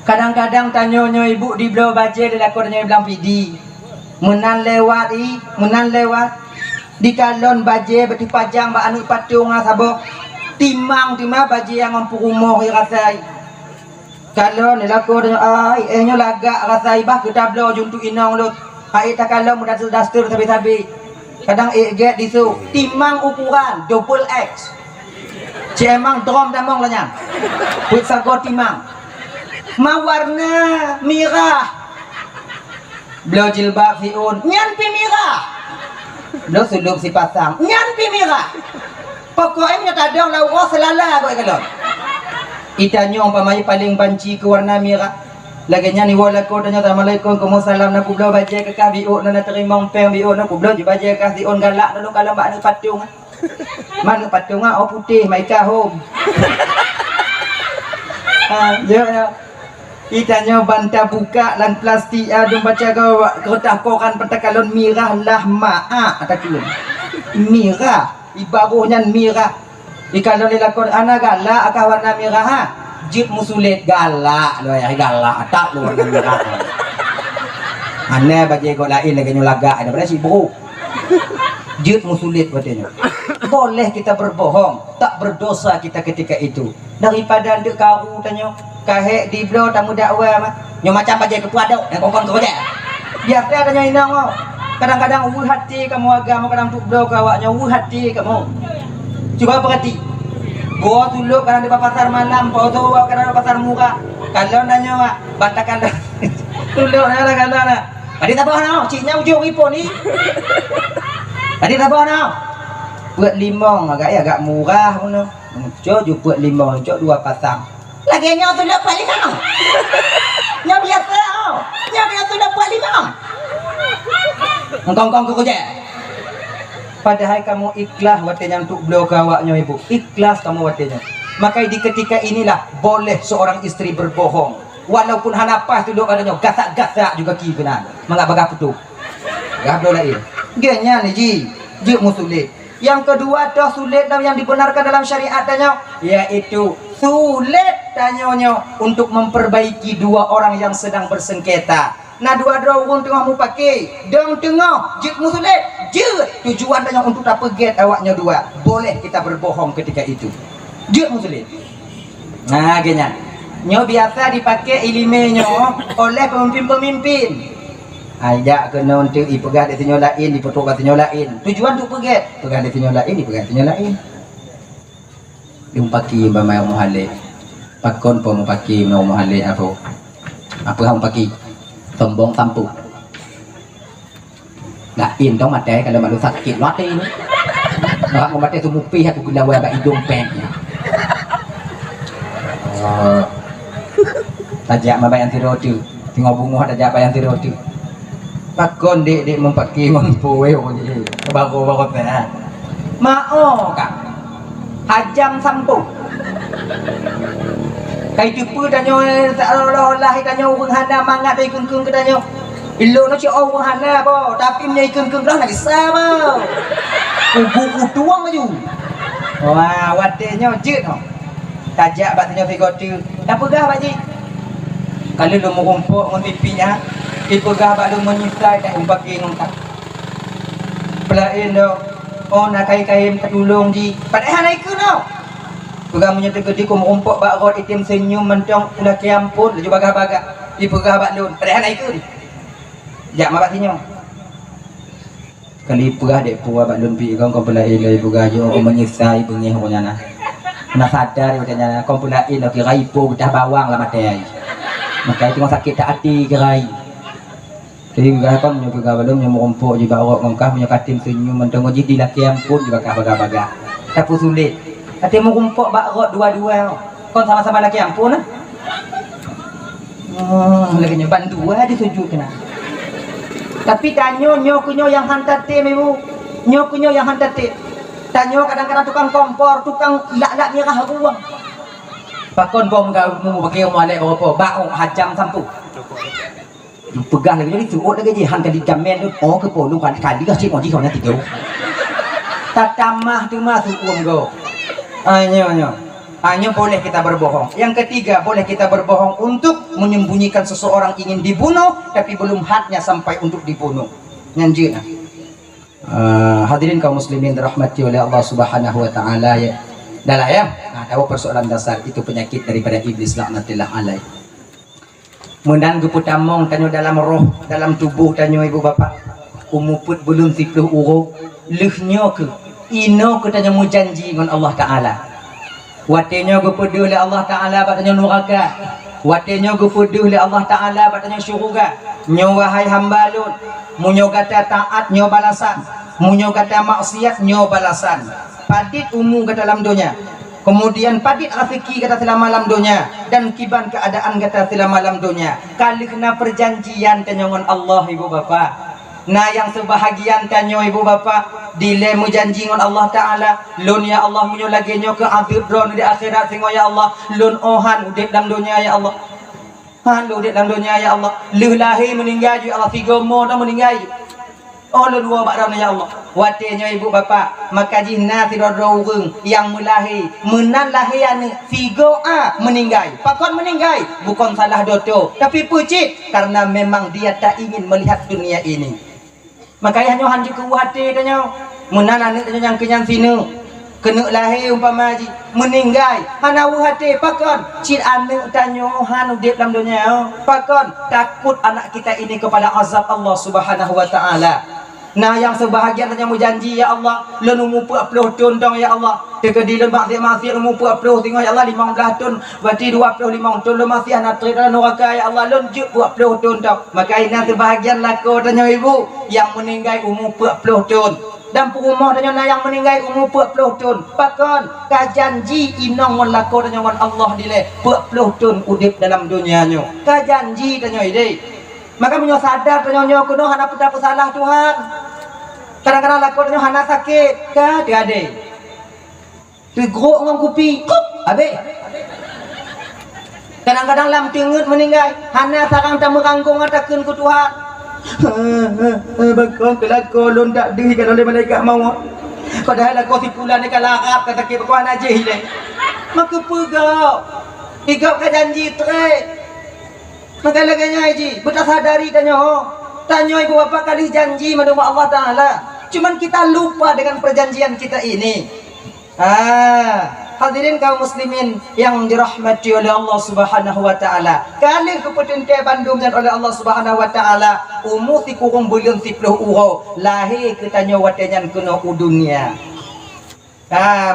Kadang-kadang tanya ibu di belah baca dia lako tanya bilang pidi. Menan lewat di kalon baje beti pajang bak anu patung sabo. Timang baje yang mampu rumah rasai. Kalau ni lako tanya ai nyo lagak rasai bah kita belah juntu inang lut. Hai tak kalau mudah dastur tapi kadang get disu timang ukuran double X cemang drom damong lanya pizza go timang mawarna mirah beliau jilbab siun nyan pi mirah beliau suluk si pasang nyan pi mirah pokoknya kadang lau selala kau kalau itanya umpamanya paling banci ke warna mirah laganya ni wala ko tanya assalamualaikum salam nak kublo baje ke ka biu na terima peng biu na kublo je baje ka dion galak dulu kalau mbak ni patung mana patung oh putih mai ka home ya itanya banta buka lan plastik adum baca kau kertas koran pentakalon mirah lah maa atakulun mirah ibaruhnya mirah ikalon dilakon anak galak akah warna mirah ha jip musulit galak loh ya galak tak lu warna merah aneh bagi kau lain lagi nyulaga ada pada si bro jip musulit katanya boleh kita berbohong tak berdosa kita ketika itu daripada ndek karu tanya kahek di blo tamu dakwah mah nyo macam bagi ketua dok yang kongkon kau je biasa tanya inang kadang-kadang hati kamu agama kadang tu blo kawaknya hati kamu coba perhati gua tuluk kadang di pasar malam, foto kadang di pasar murah. Kalau nanya bantakan tuluk nana kalau nana. Tadi tak apa ciknya ujung ipon ni. Tadi tak apa buat limong agak murah pun. Cok buat limong, cok 2 pasang. Lagi nyo tuluk buat limong. Nyo biasa nyo biasa tuluk buat limong. Engkong kau je. Padahal kamu ikhlas watenya untuk beliau gawaknya ibu. Ikhlas kamu watenya. Maka di ketika inilah boleh seorang istri berbohong. Walaupun hanapas tu duk adanya gasak-gasak juga kena. Mangap bagap tu. Gabdo lain. Genya ni ji musulit. Yang kedua dah sulit dan yang dibenarkan dalam syariat tanya yaitu sulit tanyanya untuk memperbaiki dua orang yang sedang bersengketa. Nah dua orang tengah mu pakai dong tengah jik musulit je tujuan tanya untuk tak peget awaknya dua. Boleh kita berbohong ketika itu. Jik musulit. Nah genya. Nyo biasa dipakai ilimenya oleh pemimpin-pemimpin. Ajak kena untuk ipegat di tinyo lain, dipetuk kat tinyo lain. Tujuan untuk pegat, pegat di tinyo lain, dipegat tinyo lain. Yung paki ba may umuhali. Pakon po mo paki mo umuhali ako. Apa hang paki? Tombong tampu. Lain dong mate kalau malu sakit mati ini. Nak mo mate sumupi aku gula wa ba idong peng. Oh. Tajak mabayan tirodu. Tengok bunga tajak bayan tirodu. Pakon dek mempaki mampu je. Bago teh. Mao kak. Hajam sampu. Kai tipu danyo seolah-olah danyo wong hana mangat dai kengkeng ke danyo. Ilo no ci wong hana bo, tapi menyai kengkeng dah nak sama. Kubu tuang maju. Wah, watenya jet no. Tajak batnya figotu. Dah pegah pak ji. Kalau lu mau umpuk ngon pipinya, dipegah bak lu menyisai tak umpaki ngongtak. Pelain do. Oh nak kai-kai tertulung ji. Padahal naik ke no. Pegah menyertai gede ku umpuk bak rot itim senyum mentong ulah kiampun laju bagah-bagah. Dipegah bak lu. Padahal naik ke. Jak mabak sinyo. Kali pegah dek puah bak lun pi kau pelain lai pegah jo menyisai bengih ko nyana. Nak sadar ko nyana kau pelain lo ki raipo dah bawang lah matai. Maka itu sakit tak hati gerai. Jadi gerai kan nyoba gabalum nyoba rompok juga orang ngongkah punya katim senyum mentong jadi laki ampun juga baga-baga. Tapi sulit. Hati mau rompok bak rot dua-dua. Kon sama-sama laki ampun ah. Lagi nyoban dua disujud kena. Tapi tanyo nyo yang hantar te mebu. Nyo yang hantar te. Tanyo kadang-kadang tukang kompor, tukang lak-lak merah ruang. Pakon bom kau mu pakai molek apa baong hajam sampu. Pegang lagi jadi suot lagi je hang kali gamen tu oh ke polong kan kali dah cik mo ji kau nanti tu. Tak tamah tu mah suom go. Hanya boleh kita berbohong. Yang ketiga boleh kita berbohong untuk menyembunyikan seseorang ingin dibunuh tapi belum hadnya sampai untuk dibunuh. Nyanjina. Hadirin kaum muslimin dirahmati oleh Allah Subhanahu wa taala ya. Dah lah ya. Nah, tahu persoalan dasar itu penyakit daripada iblis laknatillah alaih. Mendan geputamong tanyo dalam roh, dalam tubuh tanyo ibu bapa. Umuput belum 10 uruk, lehnya ke ino ke tanyo mu janji dengan Allah taala. Watenya gepedu oleh Allah taala batanya neraka. Watenya gepedu oleh Allah taala batanya syurga. Nyo wahai hamba lun, munyo kata taat nyo balasan, munyo kata maksiat nyo balasan. Padit umum ke dalam dunia, kemudian padit afiki kata selama malam dunia, dan kiban keadaan kata selama malam dunia. Kali kena perjanjian tanyangan Allah ibu bapa. Nah yang sebahagian tanyo ibu bapa dile mujanji dengan Allah taala lun ya Allah munyo lagi nyo ke adib ron di akhirat singo ya Allah lun ohan udip dalam dunia ya Allah. Han udip dalam dunia ya Allah. Leh lahir meninggal ya Allah figomo dah meninggal. Oh lu dua bakran ya Allah. Watenya ibu bapa, maka jina tirodorung yang melahi, menan lahian figo meninggal. Pakon meninggal bukan salah doto, tapi pucik karena memang dia tak ingin melihat dunia ini. Maka hanya hanji kuwate tanya, menan anak tanya yang kenyang sini. Kena lahir umpama ji meninggal hana hati pakon cid anak tanya han udip dalam dunia pakon takut anak kita ini kepada azab Allah Subhanahu wa taala. Nah yang sebahagian tanya mu janji ya Allah lun umur 40 tahun dong ya Allah tegedi lun maksiat umur 40 tengok ya Allah 15 tahun berarti 25 tahun lun masih anak terima neraka ya Allah lun 40 tahun dong. Maka ini sebahagian lako tanya ibu yang meninggal umur 40 tahun dan rumah tanya yang meninggal umur 40 tahun pakon kajanji inong melako tanya Allah dile 40 tahun udip dalam dunianya kajanji tanya ide. Maka punya sadar tanya kena hana apa salah Tuhan. Kadang-kadang lakonnya hana sakit, ka dia ade. Teguk ngam kupi, kup, abe. Kadang-kadang lam tingut meninggal, hana sarang tamu kangkung atakeun ku Tuhan. Bakong kelakon lon tak di kan oleh malaikat maut. Padahal aku si pulan ni kalau Arab kata ke berkuan aja hilang. Maka pegau. Igau ke janji trek. Maka laganya haji, betul sadari tanya. Tanya ibu bapa kali janji madu Allah Taala. Cuman kita lupa dengan perjanjian kita ini. Hadirin kaum muslimin yang dirahmati oleh Allah Subhanahu wa taala. Kali keputusan Bandung dan oleh Allah Subhanahu wa taala, umur ti kurung bulan 10 urau, lahir ketanya watanyan kena dunia.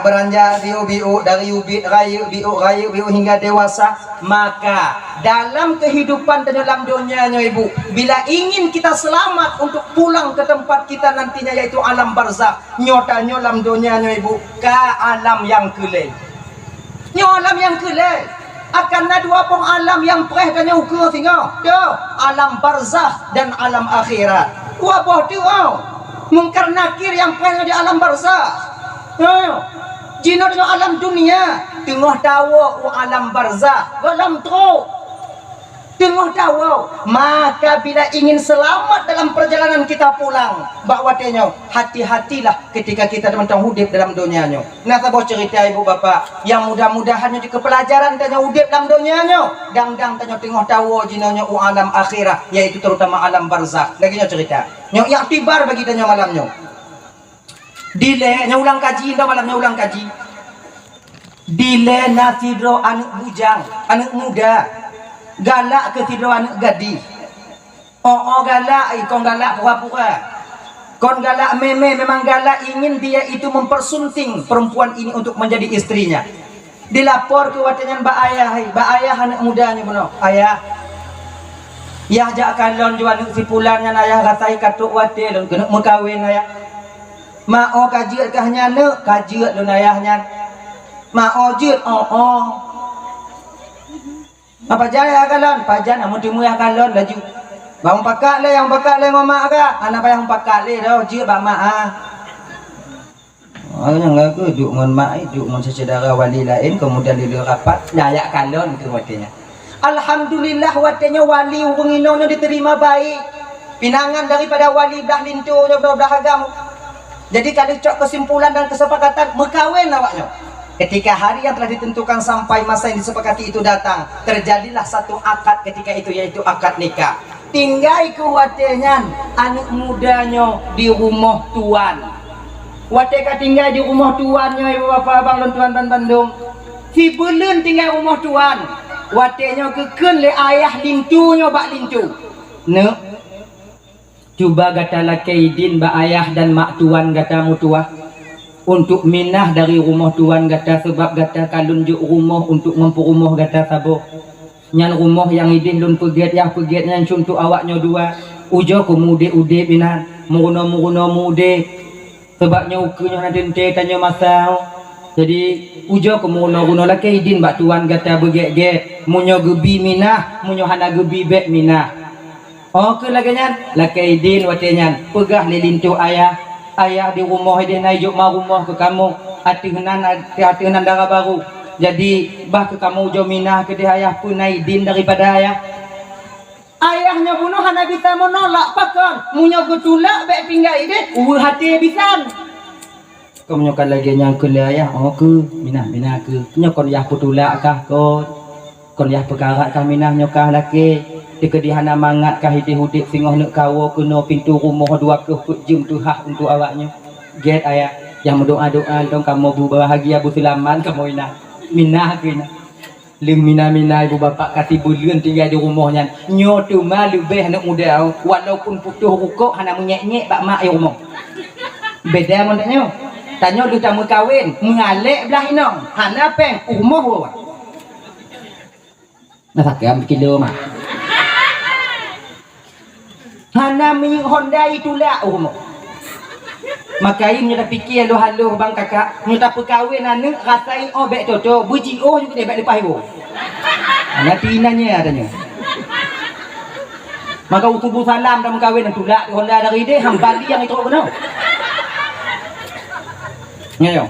Beranjak biu-biu dari ubit rayu biu hingga dewasa, maka dalam kehidupan dan dalam dunianya ibu, bila ingin kita selamat untuk pulang ke tempat kita nantinya yaitu alam barzakh, nyotanya dalam dunianya ibu ke alam yang kelai. Alam yang kelai akan ada dua pun alam yang perih dan ukur singa. Alam barzakh dan alam akhirat. Dua buah tu mungkar nakir yang perih di alam barzakh. Jina dengan alam dunia tengah tawa alam barzakh dalam teruk tengah tawa. Maka bila ingin selamat dalam perjalanan kita pulang, bakwatnya hati-hatilah ketika kita tentang hidup dalam dunianya. Nah saya cerita ibu bapa yang mudah-mudahannya di kepelajaran tanya hidup dalam dunianya, dang tanya tengah tawa jinanya alam akhirah, yaitu terutama alam barzakh. Lagi cerita nyok yang tibar bagi tanya malamnya. Dile nya ulang kaji dah malamnya ulang kaji. Dile nasidro anak bujang, anak muda. Galak ke tidro anak gadis. Galak, kau galak pura-pura. Kau galak memang galak ingin dia itu mempersunting perempuan ini untuk menjadi istrinya. Dilapor ke watannya mbak ayah anak mudanya benar. Ayah. Ya jak kalon jual si pulannya ayah ratai katuk wate dan kena mengkawin ayah. Ma'o kajiat kahnya ne, kajiat lun ayahnya. Ma'o jut, apa jaya kalon? Pajan amun timu ya kalon laju. Bang pakak le yang pakak le ngoma ka. Anak payah pakak le dah jut ba ma yang lagu duk ngon mak duk ngon saudara wali lain kemudian dia rapat layak kalon ke watenya. Alhamdulillah watenya wali urunginonyo diterima baik. Pinangan daripada wali dah lintunya dah agama. Jadi kalau cok kesimpulan dan kesepakatan mekawin awaknya. Ketika hari yang telah ditentukan sampai masa yang disepakati itu datang, terjadilah satu akad ketika itu yaitu akad nikah. Tinggal kuatnya anak mudanya di rumah tuan. Wateka tinggal di rumah tuannya ibu bapa abang dan tuan dan Bandung. Si belun tinggal rumah tuan. Watenya keken le ayah lintunya bak lintu. Ne. Cuba kata lakaidin ba ayah dan mak tuan kata mutua untuk minah dari rumah tuan kata sebab kata kalun juk rumah untuk ngempur rumah kata sabo nyan rumah yang idin lun pegiat yang pegiat nyan untuk awaknya dua ujo kemude ude binan muruno mude sebabnya ukunya nadente tanya masa jadi ujo kemuruno lakaidin ba tuan kata beget munyo gebi minah munyo hana gebi bet minah. Ke laganya lakaidin watenyan pegah lilintu ayah di rumah dia naik ma rumah ke kamu hati-hatinan darah baru jadi bah ke kamu jominah ke dia ayah pun naidin daripada ayahnya bunuh hana bisa menolak pakon munyo getulak bek pinggai deh hati bisan kamu nyokan lagi yang ke ayah ke minah ke nyokon yah putulak kah kon yah perkara kah minah nyokah laki dikedihan mangat kah hidup singoh nak kawo kena pintu rumah dua ke jum tuhah untuk awaknya get ayah yang berdoa-doa dong kamu bu bahagia bu selamat kamu minah kena lim minah ibu bapak kasih bulan tinggal di rumahnya nyotu malu beh anak muda walaupun putuh rukuk hana menyek-nyek bak mak yang rumah beda mondaknya tanya lu tamu kawin mengalek belah inong hana peng rumah wa nah sakam kilo mak hana minyak Honda itulah umur. Makai nyata fikir halo bang kakak nyata perkahwin anak rasai bek toto buji juga dia bek lepas ibu. Nanti nanya adanya. Maka ukubu salam dalam kahwin dan tulak Honda dari dia hang Bali yang itu benar. Ngayo.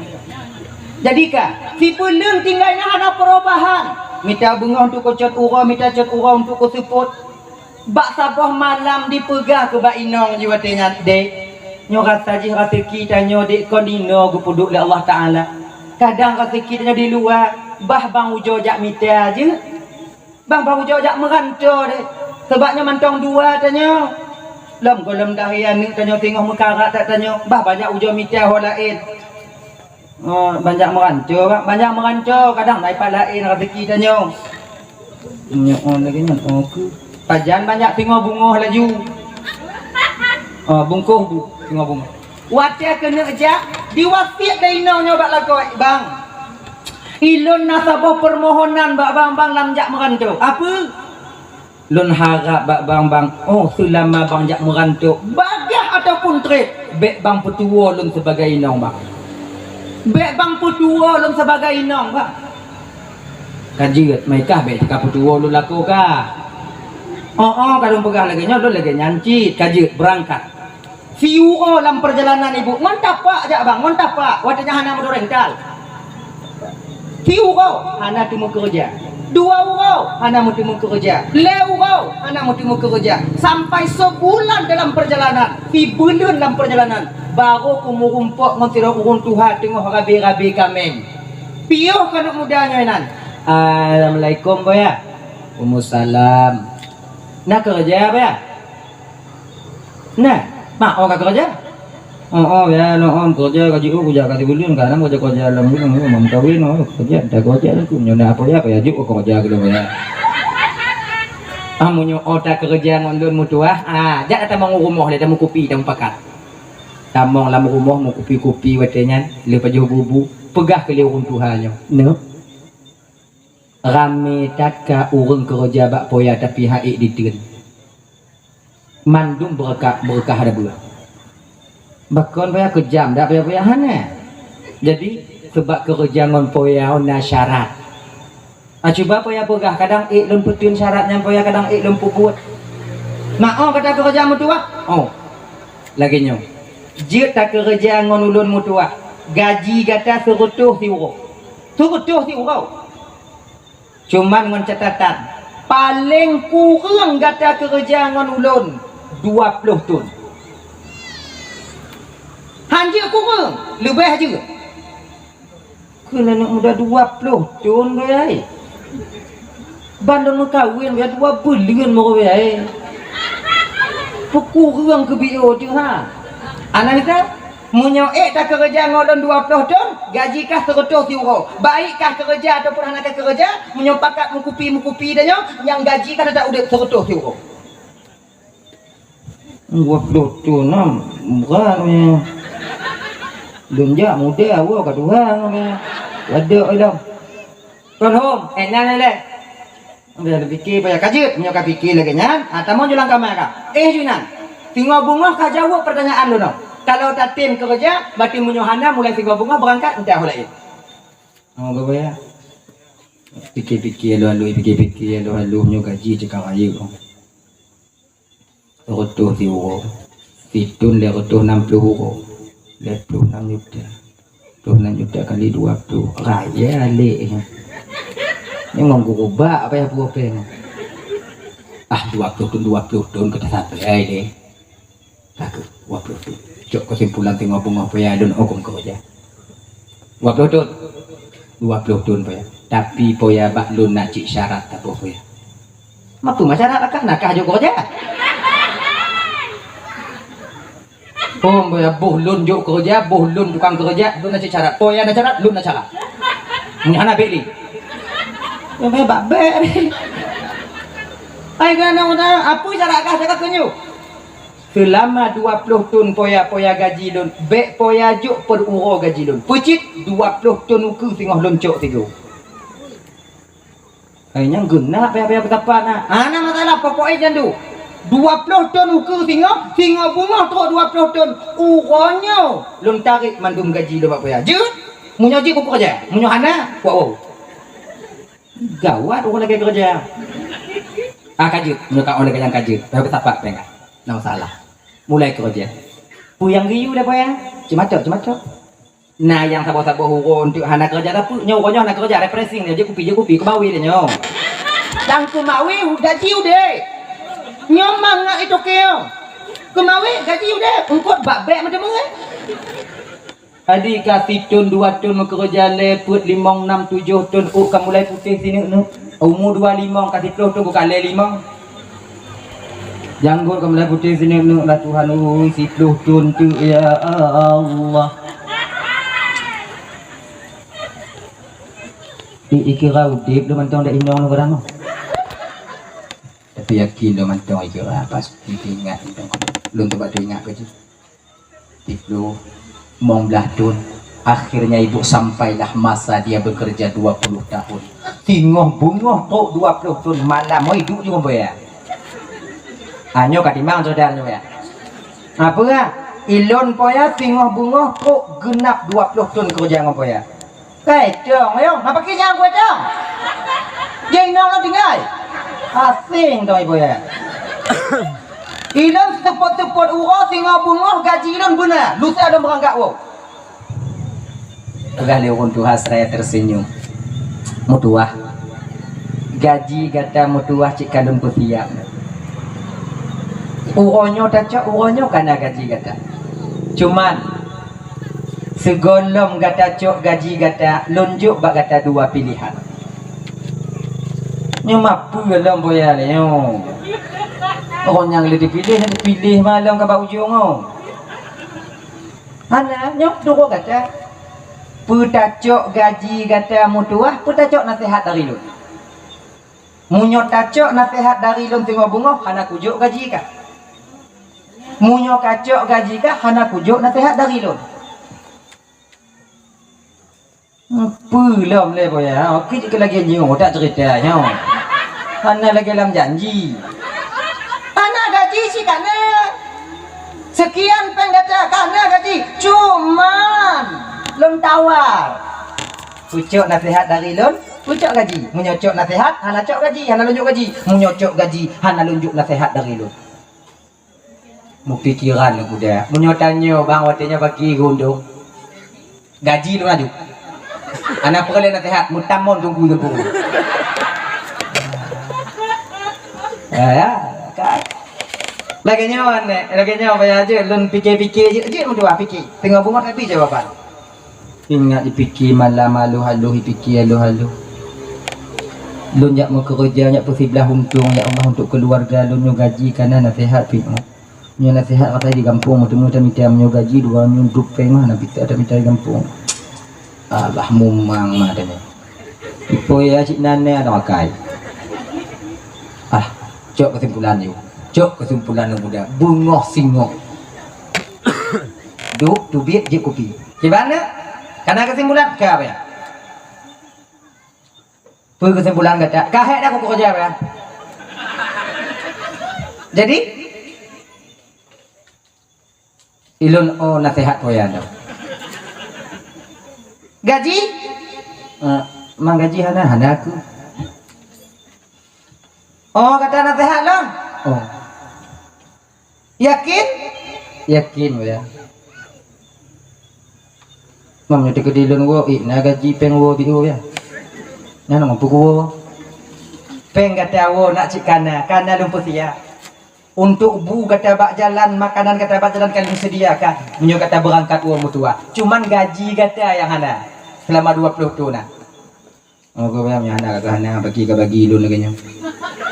Jadikah si pelun tinggalnya ada perubahan. Minta bunga untuk kocot urang, minta cot urang untuk kusuput. Bak sabah malam dipegah ke bak inong jiwa tanya dek. Nyo rasa je rasa kita nyo dek konino gupuduk le Allah Taala. Kadang rasa kita di luar, bah bang ujo jak minta je. Bang ujo jak merantau dek. Sebabnya mantong dua tanya. Lem kolom dahian ni tanya tengok muka tak tanya. Bah banyak ujo minta hol lain. Oh, banyak merantau, banyak merantau. Kadang naik lain rezeki tanya. Nyo lagi nyo aku. Pajan banyak tengok bunga laju. Oh, bungkuh tengok bunga. Watia kena ajak diwasiat dari no nyoba lakoi, bang. Ilun nasabah permohonan bang lam jak merantau. Apa? Lun harap bang. Oh, selama bang jak merantau, bagah ataupun trade, bek bang petua lun sebagai inong bang. Bek bang petua lun sebagai inong bang. Kajiat mereka bek cakap petua lun laku kah? Kadang pegah lagi nyodol lagi nyancit kajiat berangkat. Fiu dalam perjalanan ibu, ngontap pak aja bang, ngontap pak. Watanya hana mudah rental. Fiu hana timu kerja. 2 urau hana mutimu kerja. 5 urau hana mutimu kerja. Sampai sebulan dalam perjalanan, bulan dalam perjalanan, baru kumurumpok mentira urun Tuhan tengok rabi-rabi kameng. Piuh kana mudanya nan. Assalamualaikum boya. Waalaikumsalam. Nak kerja apa ya? Nah, mak orang kerja? Ya, kerja gaji kerja kasih bulan kadang kerja dalam bulan mau kawin kerja dah kerja tu nyonya apa ya juk kerja gitu ya. Amunyo otak kerja ngondon mutuah. Jak datang mau rumah dia mau kopi dan pakat. Tamong lam rumah mau kopi watenya lepas jauh bubu pegah ke urun Tuhannya. No. Rame tatka urang kerja bak poya tapi haik diteun. Mandum berkah ada buah. Bakon poya kejam dak poya hana. Jadi sebab kerja ngon poya ona syarat. Coba poya pegah kadang lun petun syaratnya poya kadang lun puput. Mak kata kerja mutua. Lagi nyo. Jit tak kerja ngon ulun mutua. Gaji kata serutuh si urang. Serutuh si urang. Cuman dengan catatan paling kurang kata kerja ngon ulun 20 tun. Hanya kurang, lebih aja. Kena nak muda 20 tun bayai. Bandar kawin dia 2 bulan mau bayai. Kurang ke bio tu ha. Anak kita munyo tak kerja ngolon 20 ton, gaji kah 100 euro. Baikkah kerja ataupun anak kerja, munyo pakat mukupi danyo, yang gaji kah tak udah 100 euro. 20 ton murahnya. Dunja muda awak kat Tuhan ya. Ada dong. Tuan home, enak le. Dia fikir banyak kajet, munyo ka fikir lagi nya. Tamon julang kamera. Junan. Tengok bunga ka jawab pertanyaan lu no. Kalau tak tim kerja, berarti munyohana mulai tiga bunga berangkat entah lain. Bapa ya. Fikir-fikir lalu nyo gaji cakap ayu. Rotoh si euro. Situn le rotoh 60 euro. 26 juta. 26 juta kali 20. Raya le. Ini ngomong gubak apa ya buapeng. 20 ton kita sampai deh. Aku 20 ton. Cok kesimpulan tengok bunga paya don okum kerja. 20 ton. 20 ton paya. Tapi paya bak lun nak cik syarat tak paya. Mampu masyarakat kan nak ajo kerja. Paya boh lun juk kerja, boh lun tukang kerja, lun nak cik syarat. Paya nak syarat, lun nak syarat. Ni anak beli. Ya paya bak beli. Ai kana apa syarat kah cakap kenyu? Selama 20 ton poya gaji lun, bek poya juk per uro gaji lun. Pucit 20 ton uku tengah loncok tiga. Kayaknya guna paya betapa nak. Ana masalah pokoknya jandu. 20 ton uku tengah bunga teruk 20 ton. Uronya lun tarik mandum gaji lun poya. Jut, munyo ji ku kerja. Munyo hana, wow. Gawat orang lagi kerja. Kajut, munyo ka oleh yang kajut. Paya betapa pengah. Nah salah mulai kerja puyang riu dah payah cuma cok Nah yang sabo-sabo hurun tu hana kerja dah pu nyo hana kerja refreshing dia je kupi ke bawi dia nyo. Tang kumawi gaji udah. Nyomang nak itu keo. Kumawi gaji udah. Engkau babek macam mana? Adik kasih tun 2 tun kerja leput 5 6 7 tun kamu mulai putih sini nu. Umur 25 kasih 10 tun bukan le 5. Janggut kamu mulai putih sini nu lah Tuhan si 10 tun tu ya Allah. Ikira udip do mantong dak indong nu berano. Tapi yakin do mantong ikira pasti ingat indong. Belum tempat ingat ke je. Tiplu mong belah akhirnya ibu sampailah masa dia bekerja 20 tahun. Tingoh bungoh tok 20 tahun malam mau hidup juga boya. Anyo katimang saudaranya ya. Apa ya? Ilon poya tingoh bungoh tok genap 20 tahun kerja ngopo ya. Kecong, ayo, apa kisah gue dong? Jenong lo tinggal, asing dong ibu ya. Ilon sepot-sepot urus tinggal bungoh gaji ilon benar, lu ada berangkat wo. Kali orang tua saya tersenyum, mutuah, gaji kata mutuah cik kandung kusiap. Uronyo tak uronyo karena gaji kata, cuman segolong kata cok gaji kata lunjuk bak kata 2 pilihan. Nyo mampu dalam boya le nyo. Orang yang lebih dipilih malam ke bau ujung oh. Ana nyo dua kata putacok gaji kata mutuah putacok nasihat dari lu. Munyo tacok nasihat dari lu tengok bunga hana kujuk gaji ka. Munyo kacok gaji ka hana kujuk nasihat dari lu. Belum le boya. Okey lagi nyo tak cerita nyo. Hana lagi dalam janji. Anak gaji sih karena sekian penggata karena gaji cuman lon tawar. Pucuk nasihat dari lon, pucuk gaji. Menyocok nasihat, hana cok gaji, hana lunjuk gaji. Menyocok gaji, hana lunjuk nasihat dari lon. Mu pikiran lu budak. Menyotanyo bang watenya bagi gondong. Gaji lu maju. Anak perlu nasihat, mutamon tunggu. Ya, kan. Lagi nyawa aja, lun fikir je mudah fikir. Tengok bunga tapi jawaban. Ingat dipikir malam halu dipikir halu. Lun jak mau kerja, jak persiblah untung, ya Allah untuk keluarga lun nyo gaji karena nasihat pikmu. Nyo nasihat kata di kampung temu minta nyo gaji 2 nyo dupeng mah nak ada minta di kampung. Allah mumang mah tanya. Ipo ya cik nane ada makai. Cok kesimpulan yuk. Cok kesimpulan muda. Bungoh singoh. Duk tubit je kopi. Gimana? Karena kesimpulan ke apa ya? Kesimpulan kata. Kahek dah aku kerja apa ya? Jadi ilun nasihat koyan dah. gaji Mang gaji hana aku. oh kata nasihat lo Oh, yakin yakin ya. Mam nyata kedilun wo na gaji peng wo biu ya. Nana mampu wo. Peng kata wo nak cik kana lumpur sia. Untuk bu kata bak jalan makanan kata bak jalan kalian sediakan. Menyo kata berangkat wo mutua. Cuman gaji kata yang hana selama 20 tahun nah. Oh kau yang hana kata hana bagi lun lagi nya.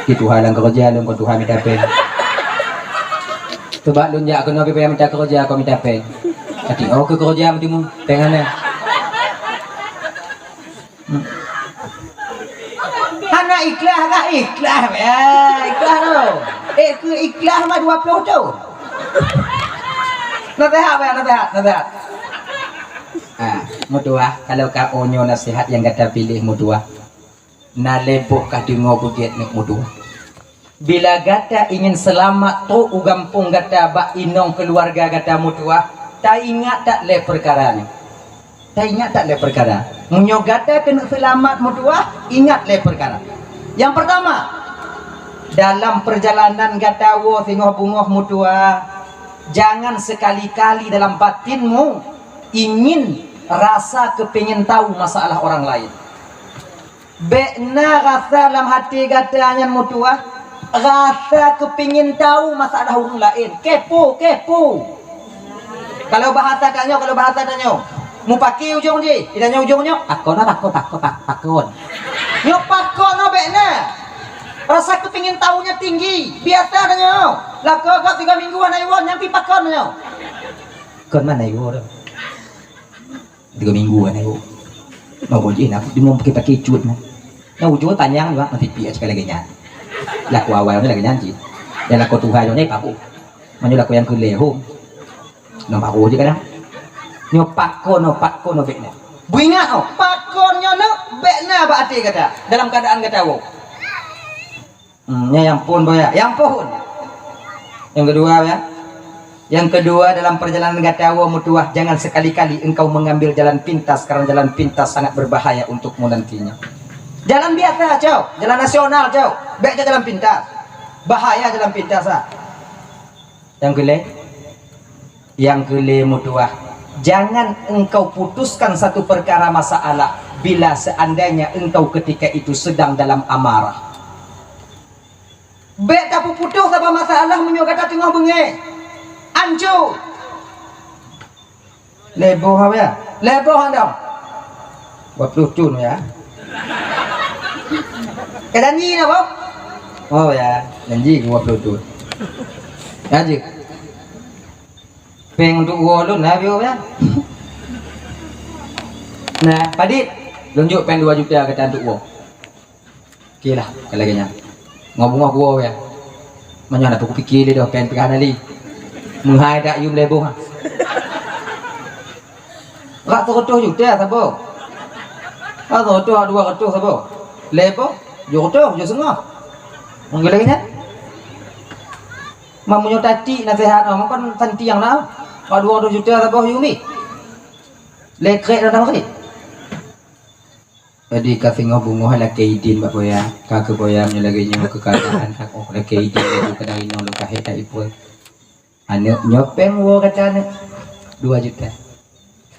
Itu halang kerja lun kau Tuhan minta peng. Coba lun jak kena pergi minta kerja kau minta peng. Tapi ke kerja mestimu peng hana. hana ikhlas ya ikhlas lo ke ikhlas mah 20 tahun nasihat mutua kalau kau onyo nasihat yang kata pilih mutua na leboh kah dengo budiat nek mutua bila gata ingin selamat to ugampung gata bak inong keluarga gata mutua tak ingat tak le perkara ni munyo gata kena selamat mutua ingat le perkara yang pertama dalam perjalanan gata wo singoh bungoh mutua jangan sekali-kali dalam batinmu ingin rasa kepingin tahu masalah orang lain. Bekna rasa dalam hati katanya mutua, rasa kepingin tahu masalah orang lain. Kepo. Kalau bahasa tanya, mau pakai ujung je, ditanya ujungnya, pakon. Nyo pakon no bekna. Rasa kepingin tahunya tinggi, biasa tanya. Lah kau 3 mingguan ayo nyampi pakon nyo. Kon mana ayo dah. 3 mingguan ayo. Mau boleh nak dia mau pakai cut nah. Nah ujung tanyang juga nanti piak sekali lagi nya. Lah ku awal ni lagi nyanci. Dan aku Tuhan ni paku. Manyo lah ku yang keleho. Nom paku je kan. Nyo pakon no bekna. Buingat oh, pakonnya no bekna berarti kata. Dalam keadaan kata wo. Ya yang pun boya, yang pun. Yang kedua ya. Yang kedua dalam perjalanan gatawa mutuah, jangan sekali-kali engkau mengambil jalan pintas karena jalan pintas sangat berbahaya untukmu nantinya. Jalan biasa jauh, jalan nasional jauh, baiknya jalan pintas. Bahaya jalan pintas ah. Yang kele mutuah, jangan engkau putuskan satu perkara masalah bila seandainya engkau ketika itu sedang dalam amarah. Baik tak putus apa masalah menyokata tengah bengai. Ancu. Leboh apa ya? Leboh anda. Buat lucu ya. Janji apa? Oh ya, janji buat lucu. Janji. Peng untuk gua lu nah bio ya. Nah, Padit, tunjuk pen 2 juta kata untuk gua. Okey lah, kalau lagi ngomong gua ya. Mana nak aku fikir dia dah pen perhal ali. Menghai dak yum leboh. Rak 100 juta sabo. 200 sabo. Leboh, yo setengah. Mungkin lagi nya. Mamunyo tati nasihat orang kan tanti yang nak. 200 juta sabo yumi. Lekrek dah kali. Jadi kasih ngobungo hala keidin bak boya. Kakak boya lagi nyo kekayaan hak oh la keidin itu kedai no lo kaheta ipul. Anu nyopeng wo katane 2 juta.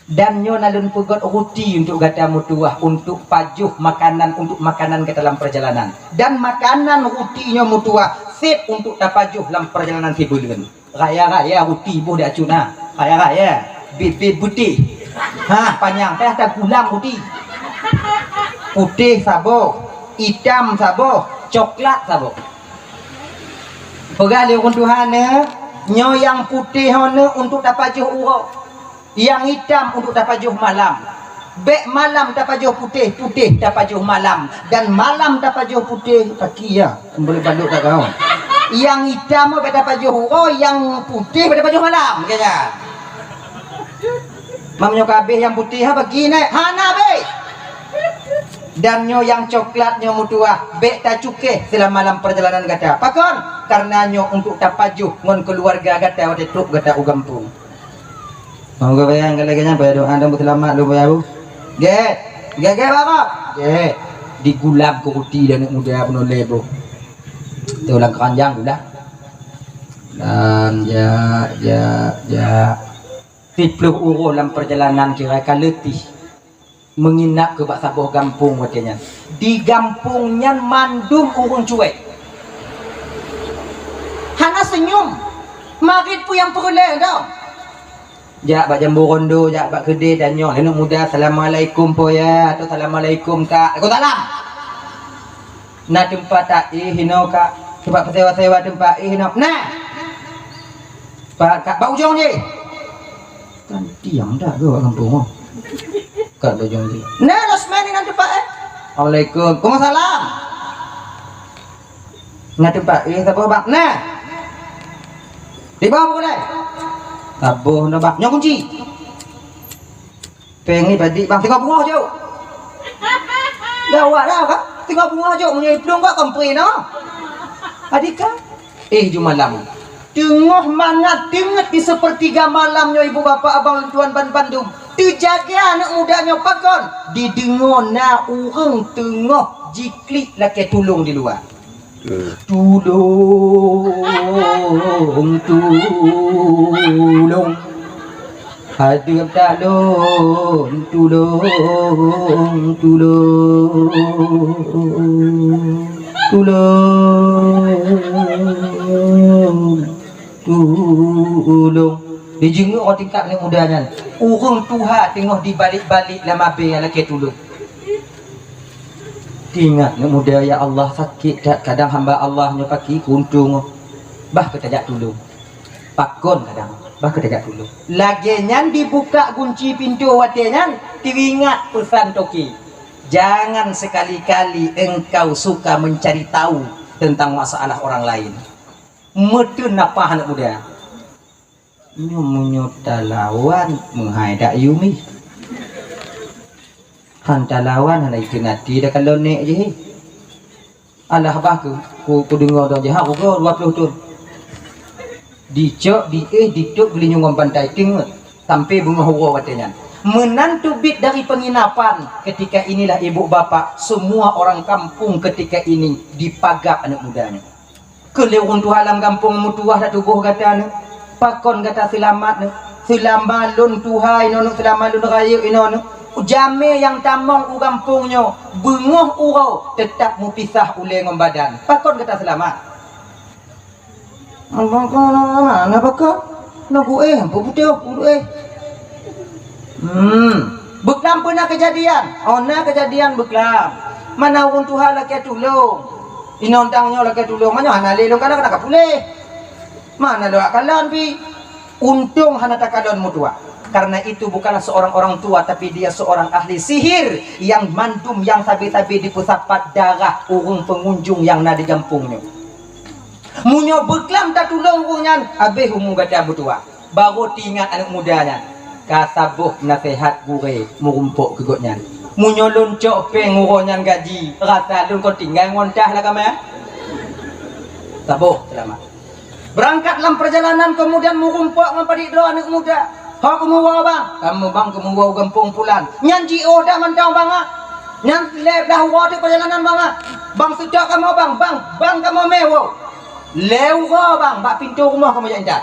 Dan nyo nalun pugot ruti untuk gata mutuah untuk pajuh makanan untuk makanan ke dalam perjalanan. Dan makanan ruti nyo mutuah sip untuk tapajuh dalam perjalanan tibuleun. Raya ruti buh dak cuna. Raya bibit putih. Panjang teh tak gulang ruti. Putih sabo, hitam sabo, coklat sabo. Pegali orang Tuhan nyo yang putih hone untuk tapajuh urok. Yang hitam untuk tapajuh malam. Bek malam tapajuh putih tapajuh malam dan malam tapajuh putih kaki ya. Boleh banduk tak kau. Yang hitam bek tapajuh urok, yang putih bek tapajuh malam kayaknya. Mamnyo kabeh yang putih ha bagi naik. Hana be. Dan nyo yang coklat nyo mutuah bek ta cuke selama malam perjalanan gata pakon karena nyo untuk tapajuh ngon keluarga gata wate truk gata ugampung monggo bayang kalaganya bayar doa dan selamat lu bayar ge bapak digulab ke uti dan muda penuh lebo tulang keranjang udah dan ya 10 urus dalam perjalanan kira letih menginap ke bak sabuh gampung katanya. Di gampungnya mandum urung cuek. Hana senyum. Marit pun yang peroleh dah. Jak bak jambu rondo, jak bak kedai dan nyo. Anak muda assalamualaikum po ya atau assalamualaikum kak. Aku salam. Nak tempat tak hinau kak. Tempat sewa tempat hinau. Nah. Pak kak bau ujung je. Kan tiang dah ke kampung. Kat bojong dia. Nah, Rosmani nanti Pak Assalamualaikum. Waalaikumsalam. Nanti Pak, sabar Bang. Nah. Di bawah boleh. Sabar nak Bang. Nyok kunci. Pengi badi Bang tengok bunga jauh. Dah awak dah Kak. Tengok bunga jauh punya hidung kak kompre no. Adik kan? Jom malam. Tengah mangat di sepertiga malamnya ibu bapak abang tuan Bandung. Terjaga anak mudanya pakon didengar na urang tengah jiklik laki tulung di luar. Tulung Hadir talon tulung dijenguk orang tingkat ni mudahnya urung tuha tengok di balik-balik lama be laki tulung ingat ni mudah ya Allah sakit tak kadang hamba Allah nya paki kuntung bah ketajak tulung pakon kadang bah ketajak tulung lagi nyan dibuka kunci pintu watenya teringat pesan toki jangan sekali-kali engkau suka mencari tahu tentang masalah orang lain medun apa anak muda menyuta lawan menghaidak yumi hanta lawan hana itu nanti dah kalau nek je alah bah ku dengar dah je ha ku 20 tahun dicok dituk beli nyungom pantai ting sampai bunga hura katanya menantu bit dari penginapan ketika inilah ibu bapak semua orang kampung ketika ini dipagap anak mudanya kelewun tu halam kampung mutuah dah tubuh kata anak pakon kata selamat selamalun tuhai nono selamalun raya inono jame yang tamong u kampungnya bengoh urau tetap mu pisah ule ngom badan pakon kata selamat mana pakon naku apa butuh beklam pernah kejadian ona kejadian beklam mana urung tuhan laki tulung inontangnya laki tulung mana hana lelong kadang nak boleh mana doa kalian pi untung hana takalon mutua karena itu bukanlah seorang orang tua tapi dia seorang ahli sihir yang mandum yang sabi-sabi di pusapat darah urung pengunjung yang na di kampungnya munyo beklam tak tulung urungan habis umum gada mutua baru tingat anak mudanya kasabuh nasihat gure murumpuk kegotnya munyo loncok peng urungan gaji rasa lun kau tinggal ngontah lah kamu sabuh selamat berangkat dalam perjalanan kemudian murumpuk ngapadi doa anak muda ha kumuwa bang kamu kumuwa gampung pulan nyanji oda mantau bang nyan lep dah wa di perjalanan bang sejak kamu bang kamu mewo lewa bang bak pintu rumah kamu yang dah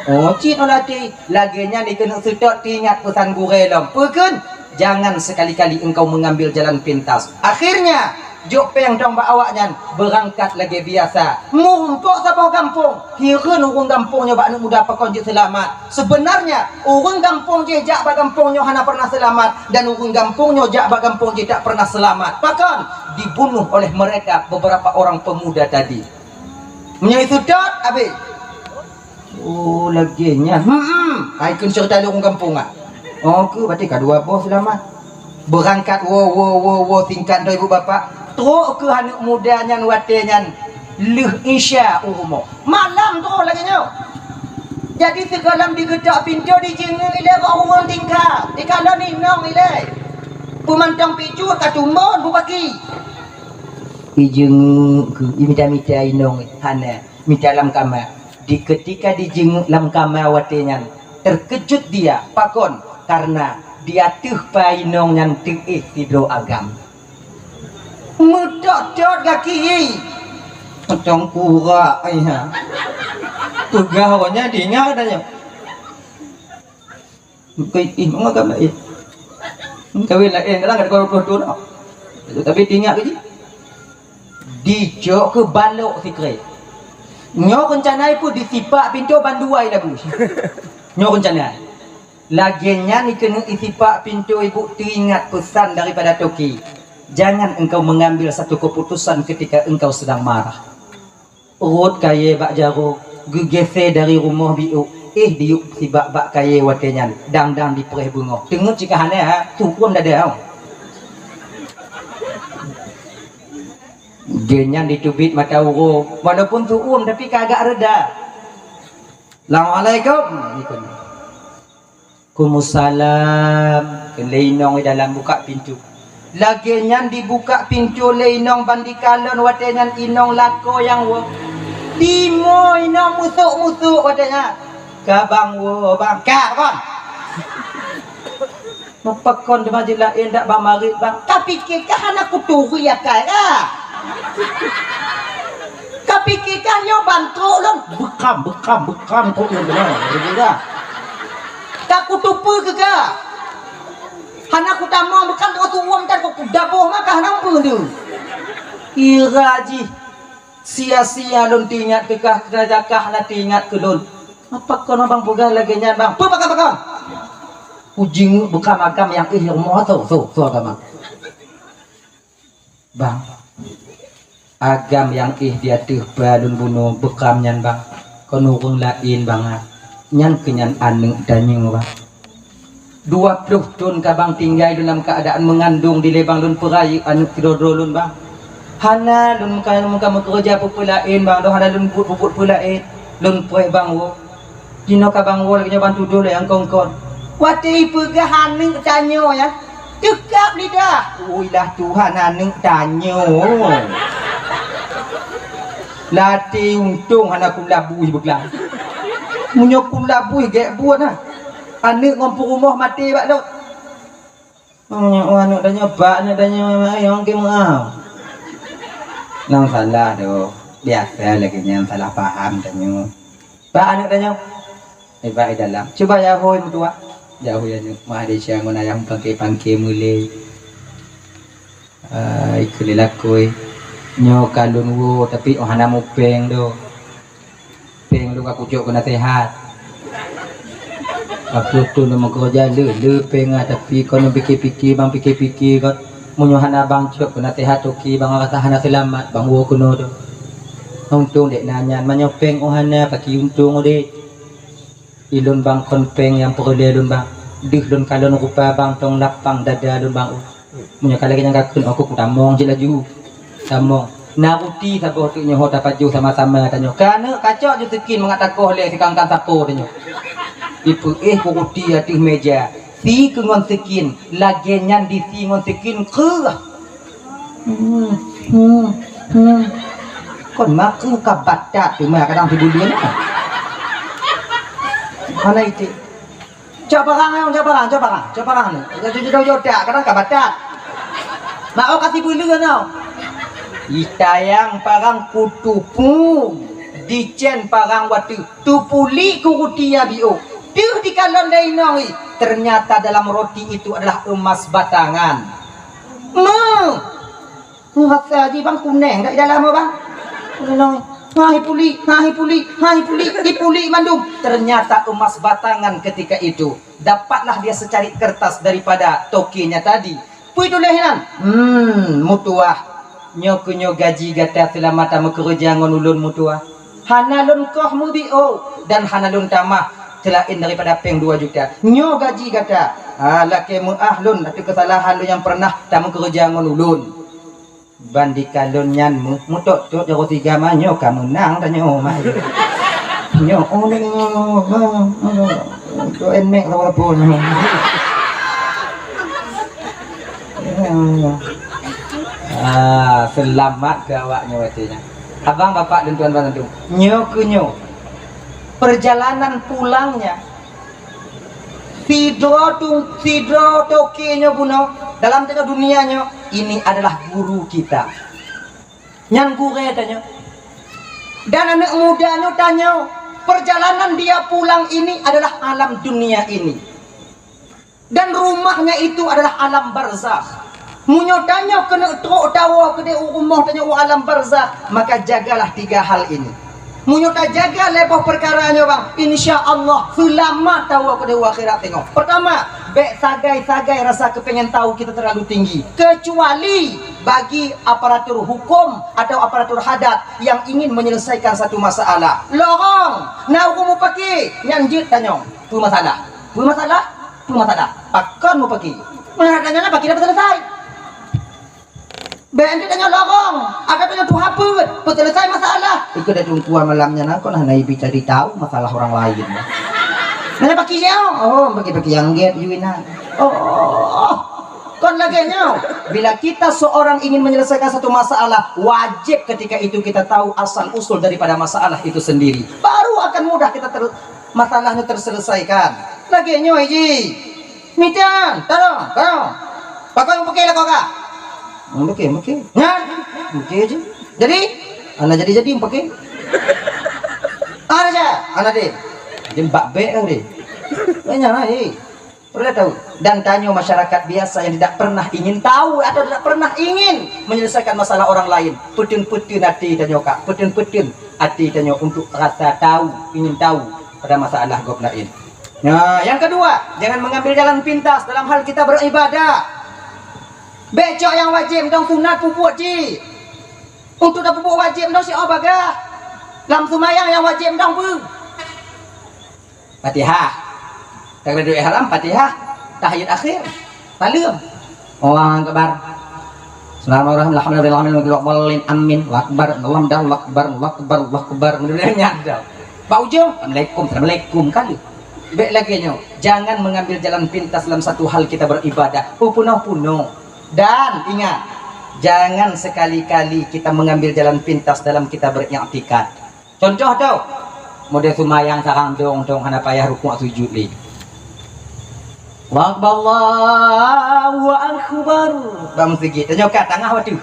oh cik nolati laginya dikena sedot ingat pesan gure lom pekun jangan sekali-kali engkau mengambil jalan pintas akhirnya jok peng dong ba awaknya berangkat lagi biasa mumpuk sapa kampung hireun urang kampungnya ba anak muda pakon je selamat sebenarnya urang kampung je jak ba kampungnya hana pernah selamat dan urang kampungnya jak ba kampung je tak pernah selamat pakon dibunuh oleh mereka beberapa orang pemuda tadi menyai sudut habis oh laginya ai kun cerita urang kampung oh ke berarti kadua bos selamat berangkat wo tingkat do ibu bapak teruk ke anak mudanya watenya leh isya umo malam teruk lagi nyo jadi segalam digedak pintu dijengeng ile kau urang tingkap dikala ni nong ile pemantang picu katumbon bupaki dijeng ke imita inong hana minta lam kamar di ketika dijengeng lam kamar watenya terkejut dia pakon karena dia tuh painong yang tuh tidur agam medot kaki macam kura ayah pegawainya dengar katanya kayak mengagam lah ya kawin lah kadang ada koruptor tapi tinggal ke dijok ke balok sikret nyo rencanai pun disipak pintu banduai lagu nyo rencanai laginya ni kena isipak pintu ibu teringat pesan daripada Toki jangan engkau mengambil satu keputusan ketika engkau sedang marah urut kaya bak jaruk gegese dari rumah biuk diuk si bak kaya watenya dang di perih bunga tengok jika hane ha tukum dah ada genya ditubit mata uru walaupun tuum tapi kagak reda Assalamualaikum Kumusalam Leinong dalam buka pintu laginya dibuka pintu leinong bandikalon watenya inong lako yang wo timo inong musuk watenya kabang wo bang kabang mapakon di majilah endak bang marit bang tapi kekah anak kuturi ya kaya tapi kekah yo bantu lon bekam kok benar begitu Tak ku tupu ke ka? Hana ku tamang bukan tu uang kan ku dapoh maka nampu tu. Kira ji sia-sia lon tingat ke kah jakah na tingat ke lon. Apa kau bang pegang lagi nyan bang? Pegang. Ujing bukan agam yang mau tu agama. Bang. Agam yang dia tuh balun bunuh bekam nyan bang. Kau nurung lain bang. Nyan kenyan anu danyu bang. 20 tahun kabang tinggal dalam keadaan mengandung di lebang lun perai anu kidodro lun bang. Hana lun muka kerja pulain bang, doh hana lun bubut pulain lun poe bang wo. Dino kabang wo lagi bantu dulu yang kongkon. Wati pegah haneng tanyo ya. Cekap lidah. Uilah Tuhan haneng tanyo. Lati untung hana kum labui beglang. Munyo kum labui gek buat nah. Anak ngompu rumah mati bak dok. Anak dah nyoba, anak dah nyoba yang ke mau. Nang salah do. Biasa lagi yang salah paham dah nyoba. Pak anak dah nyoba. Baik dalam. Coba ya hoi mutua. Jauh ya nyoba. Malaysia ngona yang pangke mulai. Ikut lakoi. Nyo kalun wo tapi ohana mu peng do. Peng lu aku jok kena sehat. Aku tu nama kerja le pengah tapi kau nak fikir bang fikir kau munyohan abang cok kena sehat oki bang rasa hana selamat bang wo kuno tu. Untung dek nanya menyopeng ohana pakai untung dek. Ilun bang konpeng yang perle lun bang. Dih lun kalon rupa bang tong lapang dada lun bang. Munyo kala yang kakun aku kutamong je laju. Tamong. Naruti sabo tu nyoh dapat ju sama-sama tanyo. Kana kacok ju sekin mengatakoh le sikangkan sapo tanyo. Ibu kukuti hati meja si kengon sekin lagi nyan di si ngon sekin ke kon mak ke kabatat tu mak kadang tidur dia mana itu coba orang ni jadi jodoh kadang kabatat mau kasih bulu kan itayang parang kutupu dicen parang watu tupuli kukuti ya bio. Dia di kalon lainoi ternyata dalam roti itu adalah emas batangan. Rasa aja bang kuning kat dalam bang. Hai puli, dipuli mandum. Ternyata emas batangan ketika itu. Dapatlah dia secari kertas daripada tokinya tadi. Pui tu lehinan. Mutuah. Nyo gaji gata selamata mekerja ngonulun mutuah. Hanalun koh mubio dan hanalun tamah. Selain daripada peng 2 juta nyo gaji kata laki muahlun atau kesalahan lu yang pernah tamu kerja ngonulun bandikalun nyan mutok tok jaro 3 mah nyo kamu nang tanya mah nyo to enek lawa pun selamat gawaknya watinya abang bapak dan tuan-tuan itu nyo perjalanan pulangnya sidro tokinya buno dalam tengah dunianya ini adalah guru kita nyan gure tanya dan anak mudanya tanya perjalanan dia pulang ini adalah alam dunia ini dan rumahnya itu adalah alam barzakh munyo tanya kena trok tawa ke rumah tanya alam barzakh maka jagalah 3 hal ini. Munyo tak jaga lepoh perkaranya bang, insya Allah selamat tahu ke dewa akhirat tengok. Pertama, bek sagai rasa kepengen tahu kita terlalu tinggi. Kecuali bagi aparatur hukum atau aparatur hadat yang ingin menyelesaikan satu masalah. Lorong, nak hukum mau pakai, nyanjit tanya, tu masalah. Pakon mau pakai. Mana tanya pakai dapat selesai. Benda tanya lorong, ada tanya tu apa? Selesai masalah. Ikut dah tungguan malamnya nak, kau nak naik cari tahu masalah orang lain. Mana pakai siapa? Oh, pakai yang get yuinan. Kon lagi nyaw. Bila kita seorang ingin menyelesaikan satu masalah, wajib ketika itu kita tahu asal usul daripada masalah itu sendiri. Baru akan mudah kita masalahnya terselesaikan. Lagi nyaw ji. Mitan, taruh. Pakai yang pakai lah kau kak. Pakai. Nyan, pakai aja. Jadi, anak jadi pakai. Anak deh. Jadi bak be deh. Banyak lagi. Perlu tahu. Dan tanya masyarakat biasa yang tidak pernah ingin tahu atau tidak pernah ingin menyelesaikan masalah orang lain. Putun-putun hati tanya kak. Putun-putun hati tanya untuk rasa tahu, ingin tahu pada masalah gob lain. Nah, yang kedua, jangan mengambil jalan pintas dalam hal kita beribadah. Becok yang wajib dong sunat pupuk ji. Untuk dah pupuk wajib dong si bagah. Dalam sumayang yang wajib dong pu. Fatihah. Tak ada ihram Fatihah. Tahiyat akhir. Salam. Allahu akbar. Bismillahirrahmanirrahim. Alhamdulillah amin. Akbar. Allahu akbar. Allahu akbar. Mudah-mudahan ada. Pak ujung. Assalamualaikum kali. Baik lagi nyo. Jangan mengambil jalan pintas dalam satu hal kita beribadah. Puno-puno. Dan ingat, jangan sekali-kali kita mengambil jalan pintas dalam kita beriktikad. Contoh tau, model sumayang sarang dong hana payah rukuk sujud li. Allahu akbar. Bang segi, tanya kat tengah waktu.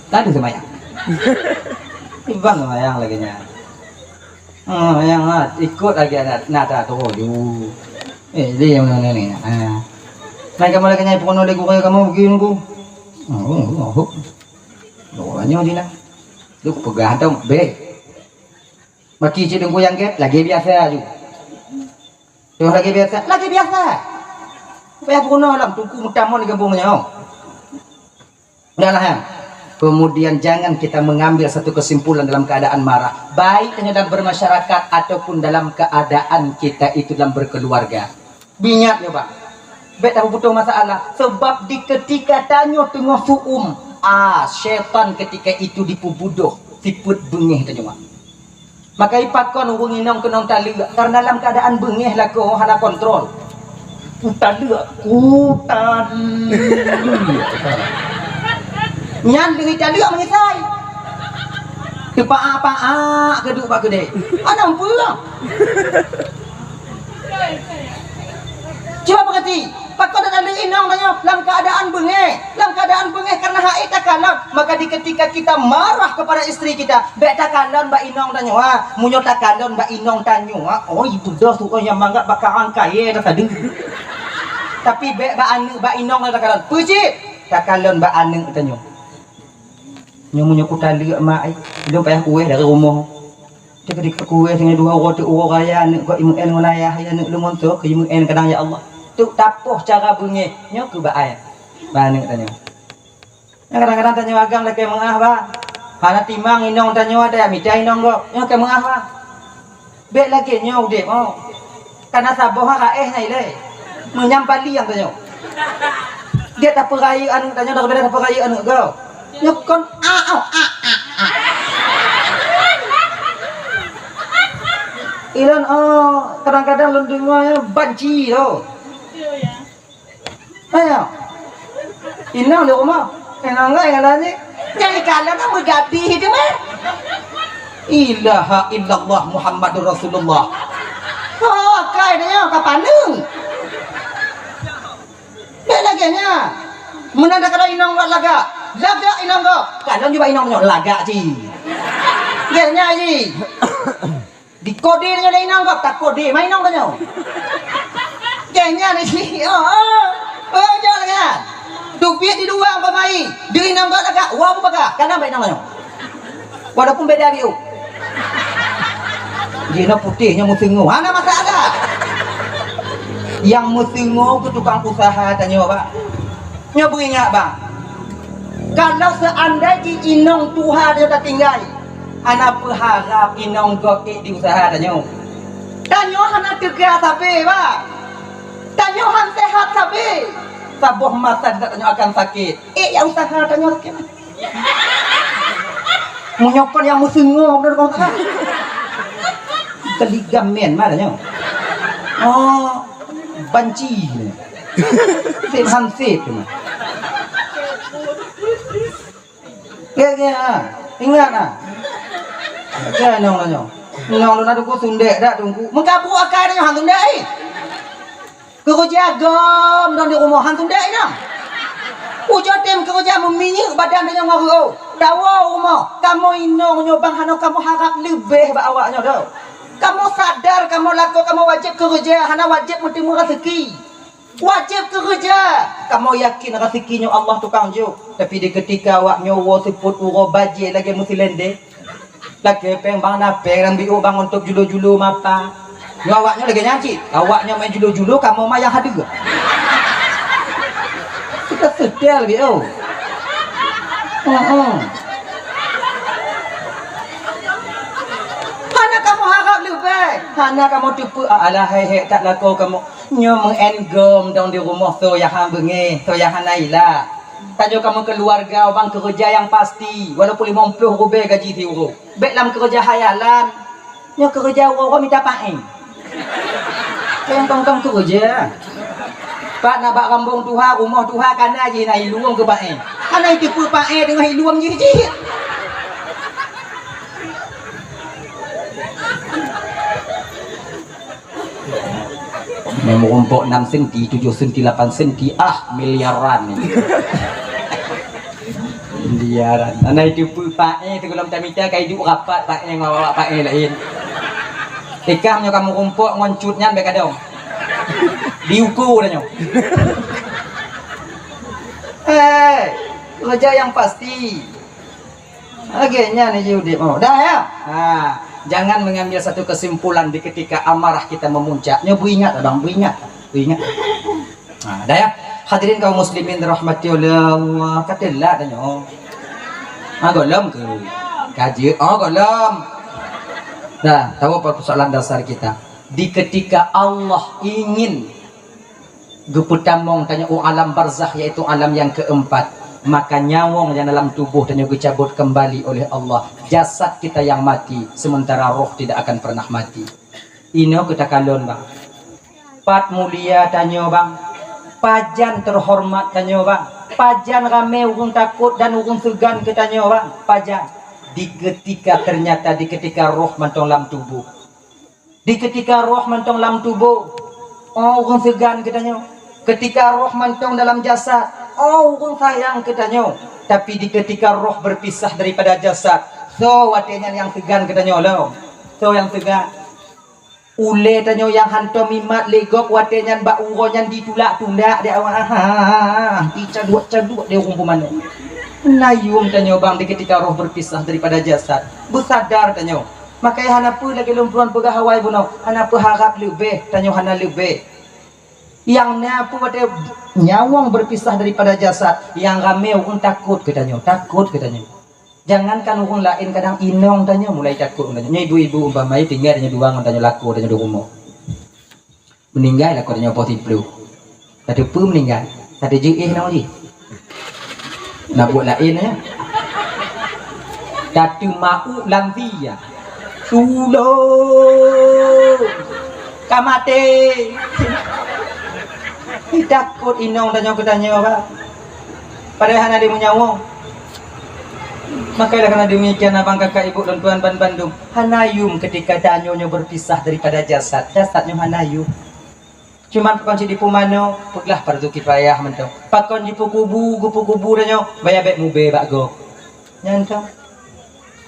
Tadi sumayang. Ibang sumayang lagi nya. Yang ikut lagi nada tu ju. Dia yang mana ni? Naik kamu lagi nyai pono lagi kamu begini ku. Doanya di nak. Lu pegang tau be. Maki cidung ku yang get lagi biasa ju. Tu lagi biasa. Payah pono dalam tungku mutamon di kampungnya. Udahlah ya. Kemudian jangan kita mengambil satu kesimpulan dalam keadaan marah, baik dalam bermasyarakat ataupun dalam keadaan kita itu dalam berkeluarga. Bingat ya Pak. Baik tak butuh masalah. Sebab di ketika tanya tengah suum, syaitan ketika itu dipubuduh, siput bengih tanya. Maka ipakon hubungi nong ke nong tali karena dalam keadaan bengih lah kau hana kontrol. Utali. Nyan dengan tali menyesai. Kepa apa keduk pak gede. Ana pulang. Coba perhati. Pakon dan tali inong tanya dalam keadaan bengih. Dalam keadaan bengih karena haid takalon. Maka di ketika kita marah kepada istri kita, bek takalon mbak inong tanya, munyo takalon mbak inong tanya, oh ibu dah suka yang mangga bakaran kaya dah tadi. Tapi bek mbak inong takalon. Puji takalon mbak anu tanya. Nyomu tali mak belum payah kue dari rumah. Dia kedik kue dengan dua roti urang raya nek kok imun wilayah ya nek lumon tu ke imun kadang ya Allah. Tu tapoh cara bunyi nyo ke baai. Bane tanya. Kadang-kadang tanya agam lagi mengah ba. Hana timang inong tanya ada mita inong go. Nyo ke mengah ba. Bek lagi nyo dek oh. Karena saboh ha nai le. Menyampali yang tanya. Dia tak peraya anu tanya dak beda tak peraya anu go. Nyokon Ilan kadang-kadang lundungnya banci tu. Ayo. Inang di rumah. Enang enggak yang lain. Jadi kalian kan bergabi itu mah. Ilaha illallah Muhammadur Rasulullah. Oh, kayaknya kapan nung? Lagi nya. Menanda kada inang buat laga. Laga inang go. Kadang juga inang nyo laga ji. Genya ji. Di kode nya ada inang go, tak kode main inang nyo. Genya ni ji. Jangan kan. Dupiat di dua apa mai. Di inang go laga, wa apa kadang main inang nyo. Walaupun beda biu. Jina putihnya musingo. Mana masalah? Yang musingo ke tukang usaha tanya Pak. Nyobu ingat Bang. Kalau seandainya inong Tuhan dia tak tinggal, anak berharap inong gokek di usaha tanya. Tanya anak tegak tapi Pak. Tanya han sehat tapi. Sabuh masa tidak tanya akan sakit. Yang usaha tanya sakit. Menyokon yang musingo benar kau tak? Teligam men mana tanya. Oh, banci. Sip hansip. Ingat nah. Ya nong nong. Nong lu nadu ku sundek dak tunggu. Mengkapu akai nyo han sundek ai. Ku jagom dong di rumah han sundek nang. Ujo tem ku jam meminyi badan nyo ngaru. Dawa rumah. Kamu inong nyo bang hano kamu harap lebih ba awak nyo dah. Kamu sadar kamu laku kamu wajib kerja, hana wajib menerima rezeki. Wajib kerja. Kamu yakin rezekinya Allah tukang juk. Tapi di ketika awak nyowo seput uro baje lagi mesti lende. Lagi peng bang napeng dan biu bang untuk julu-julu mapa. Yo awaknya lagi nyanyi. Awaknya main julu-julu, kamu mah yang hadir. Kita sedar biu. Hana kamu harap lebih. Hana kamu tipu alah hei tak laku kamu. Nyo mengenggom dong di rumah tu yang hang bengi, tu yang hanaila. Tajo kamu keluarga bang kerja yang pasti, walaupun 50 rubel gaji diurus. Baik dalam kerja hayalan. Nyo kerja orang minta paen. Yang tong-tong kerja. Pak nak bak rambung tuha, rumah tuha kana je nak iluang ke paen. Ana tipu paen dengan iluang je. Memang rumput 6 senti, 7 senti, 8 senti, miliaran ni. Miliaran. Anak itu pun pakai, tu kalau minta kaya hidup rapat pakai ngawak pakai lain. Ikamnya kamu rumput ngoncutnya baik ada. Diukur dah nyo. Kerja yang pasti. Agaknya ni Judip. Oh, dah ya. Jangan mengambil satu kesimpulan di ketika amarah kita memuncak. Nyobu ingat abang, bu ingat. Dah ya. Hadirin kaum muslimin dirahmati oleh Allah. Katalah dah nyo. Golem ke? Kaji. Golem. Dah, tahu apa persoalan dasar kita? Di ketika Allah ingin geputamong tanya alam barzakh, yaitu alam yang keempat, maka nyawang yang dalam tubuh tanya dicabut kembali oleh Allah. Jasad kita yang mati, sementara roh tidak akan pernah mati. Ino kita kalon bang. Pat mulia tanya bang. Pajan terhormat tanya bang. Pajan rame urung takut dan urung segan kita tanya bang. Pajan. Di ketika roh mentong dalam tubuh. Di ketika roh mentong dalam tubuh, urung segan kita tanya. Ketika roh mentong dalam jasad, urung sayang kita tanya. Tapi di ketika roh berpisah daripada jasad, so watenya yang segan kita tanya lo. So yang segan. Ule tanya yang hantu mimat legok watenya bak uronyan ditulak-tulak dia awak. Dicaduk-caduk dia urung pemana. Nayum tanya bang di ketika roh berpisah daripada jasad. Bersadar tanya. Makanya hanapa lagi lumpuran pegawai buno. Hanapa harap lebih tanya hana lebih. Yang napa pada nyawang berpisah daripada jasad, yang ramai orang takut katanya, takut katanya. Jangankan orang lain kadang inong tanya mulai takut tanya. Nya ibu-ibu umpamai tinggal tanya dua tanya laku tanya di rumah. Meninggal laku tanya positif. Tadi pun meninggal. Tadi je nak je. Nak buat lain ya. Datu mau lanti ya. Sulo. Kamate. Takut inong tanya apa? Padahal ada menyawang. Makanya karena demikian abang kakak ibu dan tuan ban Bandung, hanayum ketika danyonya berpisah daripada jasad, jasadnya hanayum. Cuman pakon di pumano, peglah fardu kifayah mentong. Pakon di kubu danyo, bayar baik mube bago. Nyantong.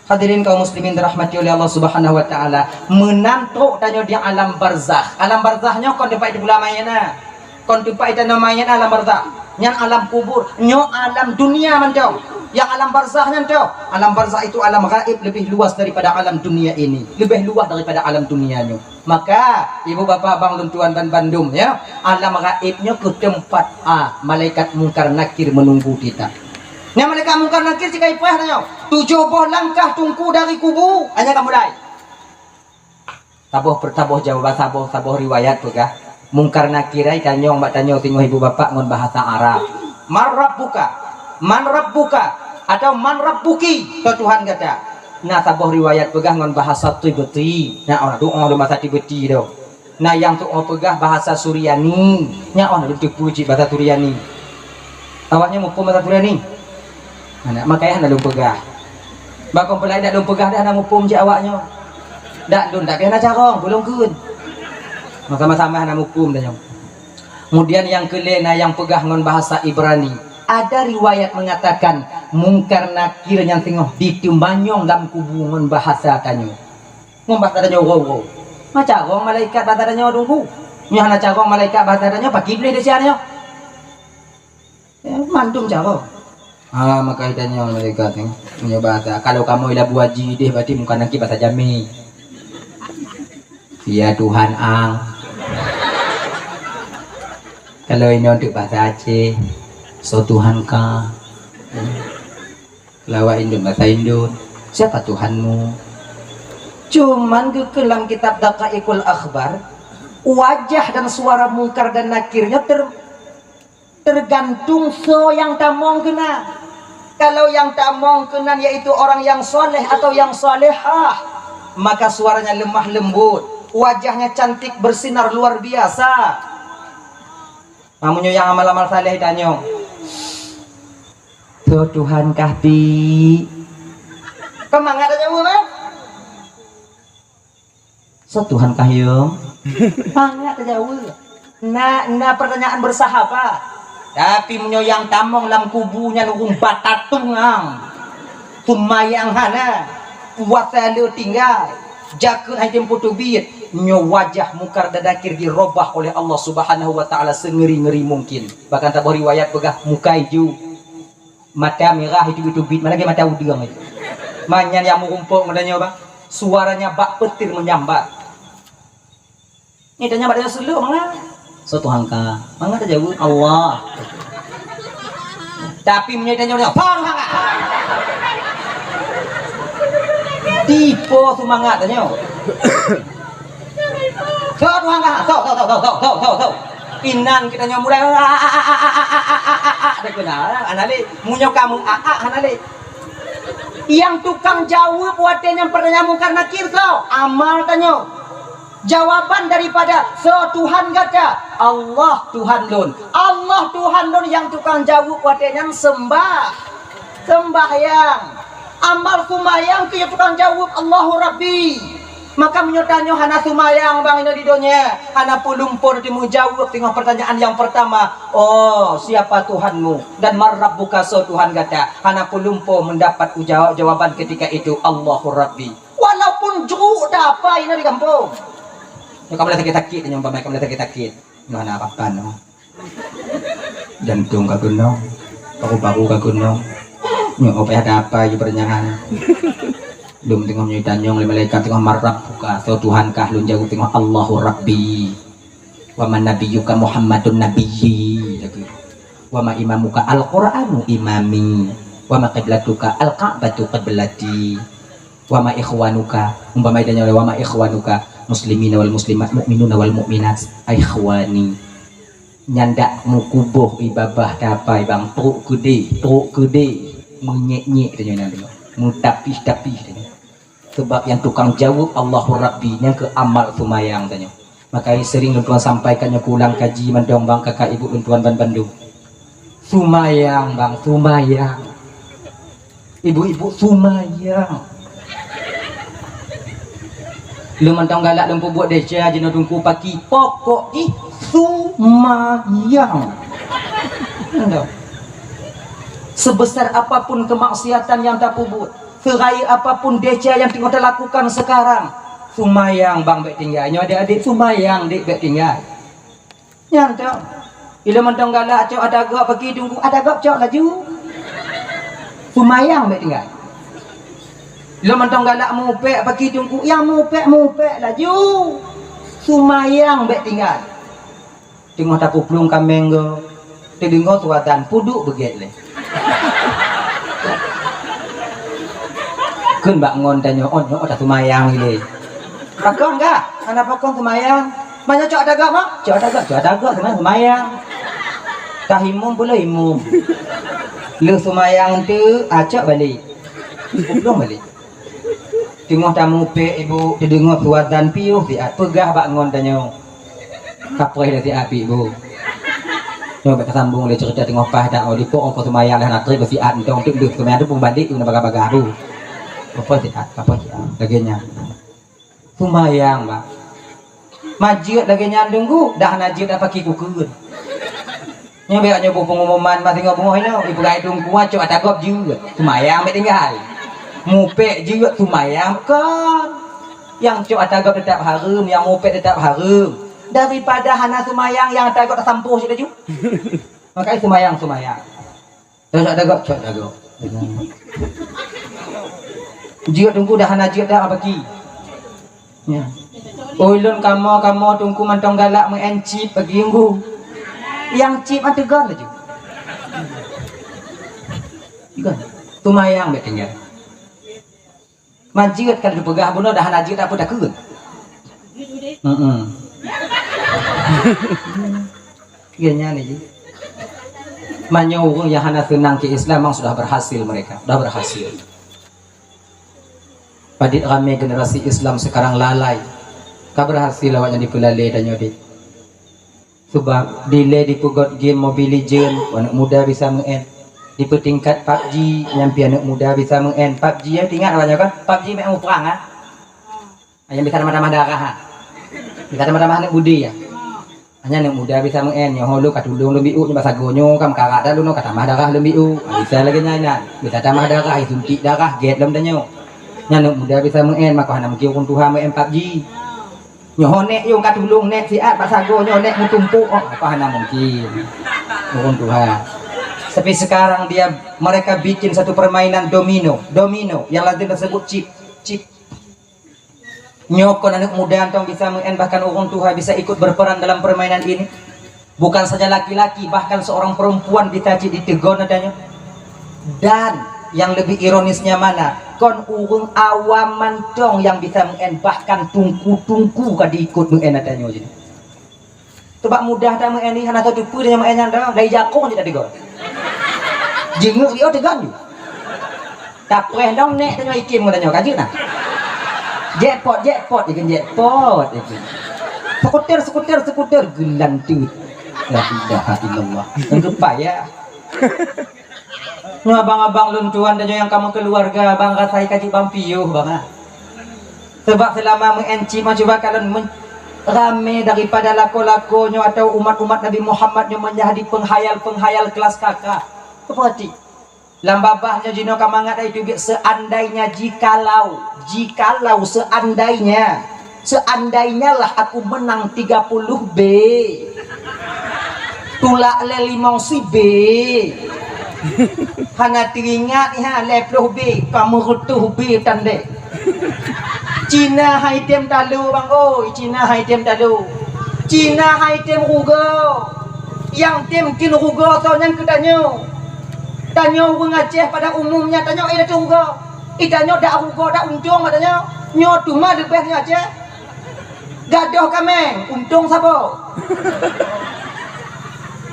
Hadirin kaum muslimin dirahmati oleh Allah Subhanahu wa taala, menantuk danyo di alam barzakh. Alam barzahnya kon dapat di bulan mayana. Kon tupai dan namanya alam barzakh, yang alam kubur, nyo alam dunia mentau, yang alam barzakh mentau. Alam barzakh itu alam gaib, lebih luas daripada alam dunia ini, lebih luas daripada alam dunianya. Maka ibu bapak abang dan tuan dan Bandung ya, alam gaibnya ke tempat malaikat mungkar nakir menunggu kita. Nya malaikat mungkar nakir jika ipah tanya 70 langkah tunggu dari kubur, hanya kamu mulai. Taboh jawaban taboh riwayat tu kah? Mungkar nakirai tanya mbak tanya tengok ibu bapak ngon bahasa Arab. Man rabbuka atau man rabbuki to Tuhan kata. Nah taboh riwayat pegah ngon bahasa Tibeti. Nah orang doa lu bahasa Tibeti do. Nah yang tu pegah bahasa Suryani. Nya orang tu puji bahasa Suryani. Awaknya mau bahasa Suryani. Nah makanya anda lu pegah. Bakon pelai dak lu pegah dah anda mau je awaknya. Dak dun dak kena carong belum kun. Sama-sama hana hukum dan kemudian yang kelena yang pegah ngon bahasa Ibrani. Ada riwayat mengatakan mungkar nakir yang tengok ditumbanyong dalam kubungan bahasa tanyo. Ngomong bahasa tanyo wow. Macam orang malaikat bataranya dungku. Nya hana cakong malaikat bataranya pagi boleh desiarnya. Mantum cakong. Maka itanya malaikat ni punya bahasa. Kalau kamu ilah buaji deh berarti muka naki bahasa Jami. Ya Tuhan ang. Kalau ini untuk bahasa Aceh, so Tuhan ka. Lawa Indon bahasa Indon. Siapa Tuhanmu? Cuman ke dalam kitab Daqaiqul Akhbar, wajah dan suara mungkar dan nakirnya tergantung so yang tamong kena. Kalau yang tamong kena yaitu orang yang soleh atau yang solehah, maka suaranya lemah lembut, wajahnya cantik bersinar luar biasa. Namunnya yang amal-amal saleh tanya, so Tuhan kahbi kemangat aja bu, so Tuhan kahyong mangat aja bu. Nah pertanyaan bersahabat, tapi menyoyang tamong lam kubunya nunggung batatungang tumayang hana wasalo tinggal jakun hajim putubit nyo wajah mungkar dan nakir dirobah oleh Allah Subhanahu wa taala sengeri-ngeri mungkin. Bahkan tak riwayat begah mukai ju mata merah itu bit mana ke mata udang itu. Manyan yang mengumpul ngadanya bang. Suaranya bak petir menyambar. Ini tanya pada selu mana? So Tuhan ka. Mangga ta jauh Allah. Tapi menyedanya apa Tuhan ka? Tipe semangat tanya. Tuhan ka. Tahu. Inan kita nyo mulai ada anale munyo kamu anale. Yang tukang jawab buatnya pertanyaan mungkar nakir kau amal tanyo. Jawaban daripada so Tuhan kata Allah Tuhan lun. Allah Tuhan lun yang tukang jawab buatnya sembahyang. Amal sumayang ke tukang jawab Allahu Rabbi. Maka menyotanya hana sumayang bang ini di dunia hana pulumpur di mujawab tengok pertanyaan yang pertama. Oh siapa Tuhanmu dan marrabbuka so Tuhan kata hana pulumpur mendapat jawaban ketika itu Allahu Rabbi. Walaupun jeruk dapat ini di kampung. Ya kamu lihat sakit yang umpamai kamu lihat sakit. Noh hana apa no. Jantung kagunong, paru-paru kagunong. Nyo apa ada apa ya pertanyaan. Belum tengok nyitanya oleh malaikat tengok marrab buka so Tuhan kah lun jauh tengok Allahu Rabbi wa man nabiyyuka Muhammadun nabiyyi wa ma imamuka al-Qur'anu imami wa ma qiblatuka al-Ka'batu qiblati wa ma ikhwanuka umpama idanya oleh wa ma ikhwanuka muslimina wal muslimat mu'minuna wal mu'minat ikhwani nyandak mukubuh ibabah dapai bang truk gede menyek-nyek tanya nanti mutapih tanya. Sebab yang tukang jawab Allahu Rabbi yang ke amal sumayang tanya. Maka sering tuan sampaikannya kulang kaji mendong bang kakak ibu tuan ban Bandung. Sumayang bang, sumayang. Ibu-ibu sumayang. Lu mentong galak lempu buat deca jenuh tungku pagi pokok sumayang. Entah. Sebesar apapun kemaksiatan yang tak pubut, serai apapun deca yang tengok lakukan sekarang, sumayang bang baik tinggalnya adik-adik sumayang dik baik tinggal. Nyantau, bila mentong galak cok ada gak pergi tunggu ada gak cok laju, sumayang baik tinggal. Bila mentong galak mupek pergi tunggu yang mupek laju, sumayang baik tinggal. Tengok tak puplung kameng go, tengok suatan puduk begitu le. Kun bak ngon tanya on yo ada sumayang ile. Pakon enggak? Ana pakon sumayang. Banyak cok ada gak mak? Cok ada gak sumayang. Tahimum boleh imum. Lu sumayang tu acak balik. Pulang balik. Tengok tamu pe ibu dengar suatan piuh dia pegah bak ngon tanya. Kapreh dah si api ibu. Yo bak sambung le cerita tengok pah dak oli pok ko sumayang lah nak trip si at dong tuk sumayang tu pun balik tu nak baga-baga tu. Apa sih laginya sumayang bang majid laginya tunggu dah najid dah pakai kukur nya biarnya pengumuman masih ngomong ini ibu gai tunggu acok ada gop juga sumayang mek tinggal mupek juga sumayang kan Yang cok atagap tetap harum, yang moped tetap harum. Daripada hana sumayang yang atagap tak sampuh sudah ju. Makanya sumayang. Terus atagap cok atagap. Jiot tunggu dah hana jiot dah apa ki? Ya. Ulun kamu tunggu mantong galak mengencip bagi minggu. Yang cip antegan laju. Ikan. Sumayang bet tinggal. Manjiat kalau dipegah bunuh dah hana jiot apa dah keun. Kianya nih. Manyau yang hana senang ke Islam memang sudah berhasil mereka, sudah berhasil. Padit ramai generasi Islam sekarang lalai. Kau berhasil awaknya dipelale dan nyodi. Sebab delay dipugot game Mobile Legend, anak muda bisa mengen. Di petingkat PUBG, nyampi anak muda bisa mengen. PUBG ya tinggal awaknya kan? PUBG memang perang ah. Yang bisa nama-nama darah ah. Bisa nama-nama anak budi ya. Hanya anak muda bisa mengen. Yang holu katulung lebih u, bahasa gonyo kam karat dah lu kata mah darah lebih u. Bisa lagi nyanyi. Bisa tambah darah, suntik darah, get lem danyo. Yang muda bisa mengen maka hana mungkin kun Tuhan mengen PUBG. Nyohonek yung katulung nek siat pasago nyonek mutumpu oh apa hana mungkin. Kun Tuhan. Tapi sekarang mereka bikin satu permainan domino yang lazim tersebut chip. Nyokon anak muda antong bisa mengen bahkan ukun Tuhan bisa ikut berperan dalam permainan ini. Bukan saja laki-laki bahkan seorang perempuan ditaji ditegon adanya. Dan yang lebih ironisnya mana? Kon urung awam mantong yang bisa mengen bahkan tungku kan diikut mengen adanya jadi. Sebab mudah dah mengen ni hana tu pu dia mengen dah dari jakong tidak digol. Jenguk dia tegan ju. Tak preh dong nek tanya ikim katanya kaji nah. Jackpot ikan jackpot ikan. Skuter gelan tu. La ilaha illallah. Yang payah. Nu abang-abang luntuan dan yang kamu keluarga bang rasai kaji bampiuh bang. Sebab selama mengenci coba kalian rame daripada lako-lakonyo atau umat-umat Nabi Muhammad yang menjadi penghayal kelas kakak. Seperti lambabahnya jino kamangat itu seandainya jikalau seandainya lah aku menang 30B tulak le 5 B hana teringat ha le 10B kamu rutuh B tande Cina hai tem talu bang oi Cina hai tem rugo yang tem kin rugo kau yang kedanyo tanyo Aceh pada umumnya tanyo ada rugo itanyo dak rugo dak untung katanya nyo tuma lebihnya Aceh gadoh kameng untung sabo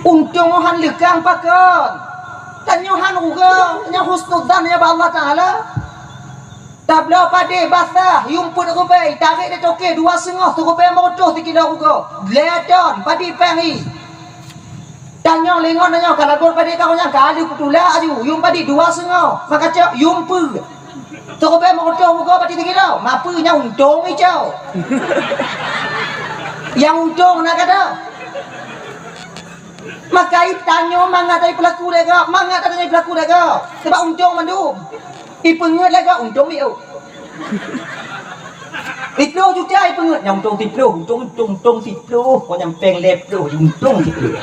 untung han lekang pakon tanyo han rugo nya husnudzan ya Allah taala tablo pade basah yumput rubai tarik dia toke 2,5 rubai motor 3 rugo ledon padi pengi tanya lengon tanya kalau gol padi kau nya kali kutula aju yum padi 2,5 maka cak yumpu rubai motor rugo padi 3 mapu nya untung hijau yang untung nak kata maka tanya mangatai pelaku lega mangatai pelaku lega sebab untung mandum ipengut lega untung biu Tiplo juga ipengut yang untung tiplo untung tiplo kau yang peng leplo untung tiplo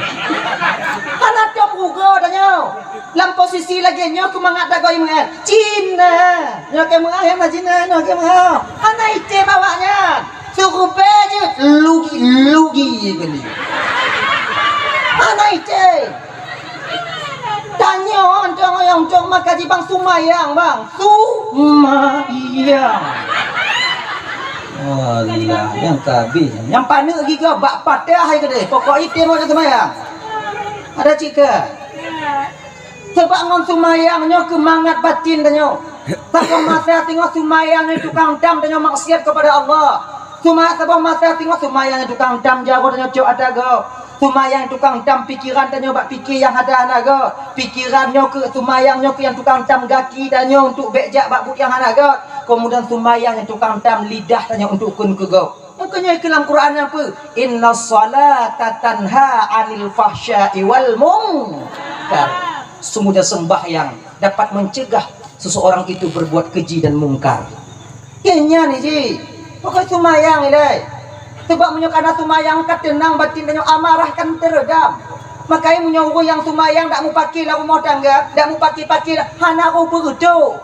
kan ada juga tanya dalam posisi lagi nyo kemangat dah kau imengat Cina nyo kemangat yang Cina nyo kemangat ana ite bawanya suruh peje lugi gini ana ite tanya orang yang maka di bang Sumayang Allah yang kabis yang panik lagi ke bak patah hai kedai pokok item macam Sumayang ada cika sebab ngon Sumayang nyo kemangat batin danyo tak masa tengok Sumayang ni tukang dam danyo maksiat kepada Allah sebab masa tengok Sumayang ni tukang dam jago danyo cok ada go Sumayang tukang dam pikiran danyo bak fikir yang ada anaga pikirannya ke Sumayangnya ke yang tukang dam gaki danyo untuk bejak bak but yang anaga kemudian Sumayang yang tukang dam lidah danyo untuk kun ke go makanya dalam Quran apa inna salata tanha anil fahsya'i wal munkar sungguhnya sembahyang dapat mencegah seseorang itu berbuat keji dan mungkar kayaknya nih ji Pokoknya sumayang ini. Sebab menyokana sumayang kan tenang batin dan amarah kan teredam. Makanya menyuruh yang sumayang tak mau pakai lah rumah tangga, tak mau pakai hana aku berdo.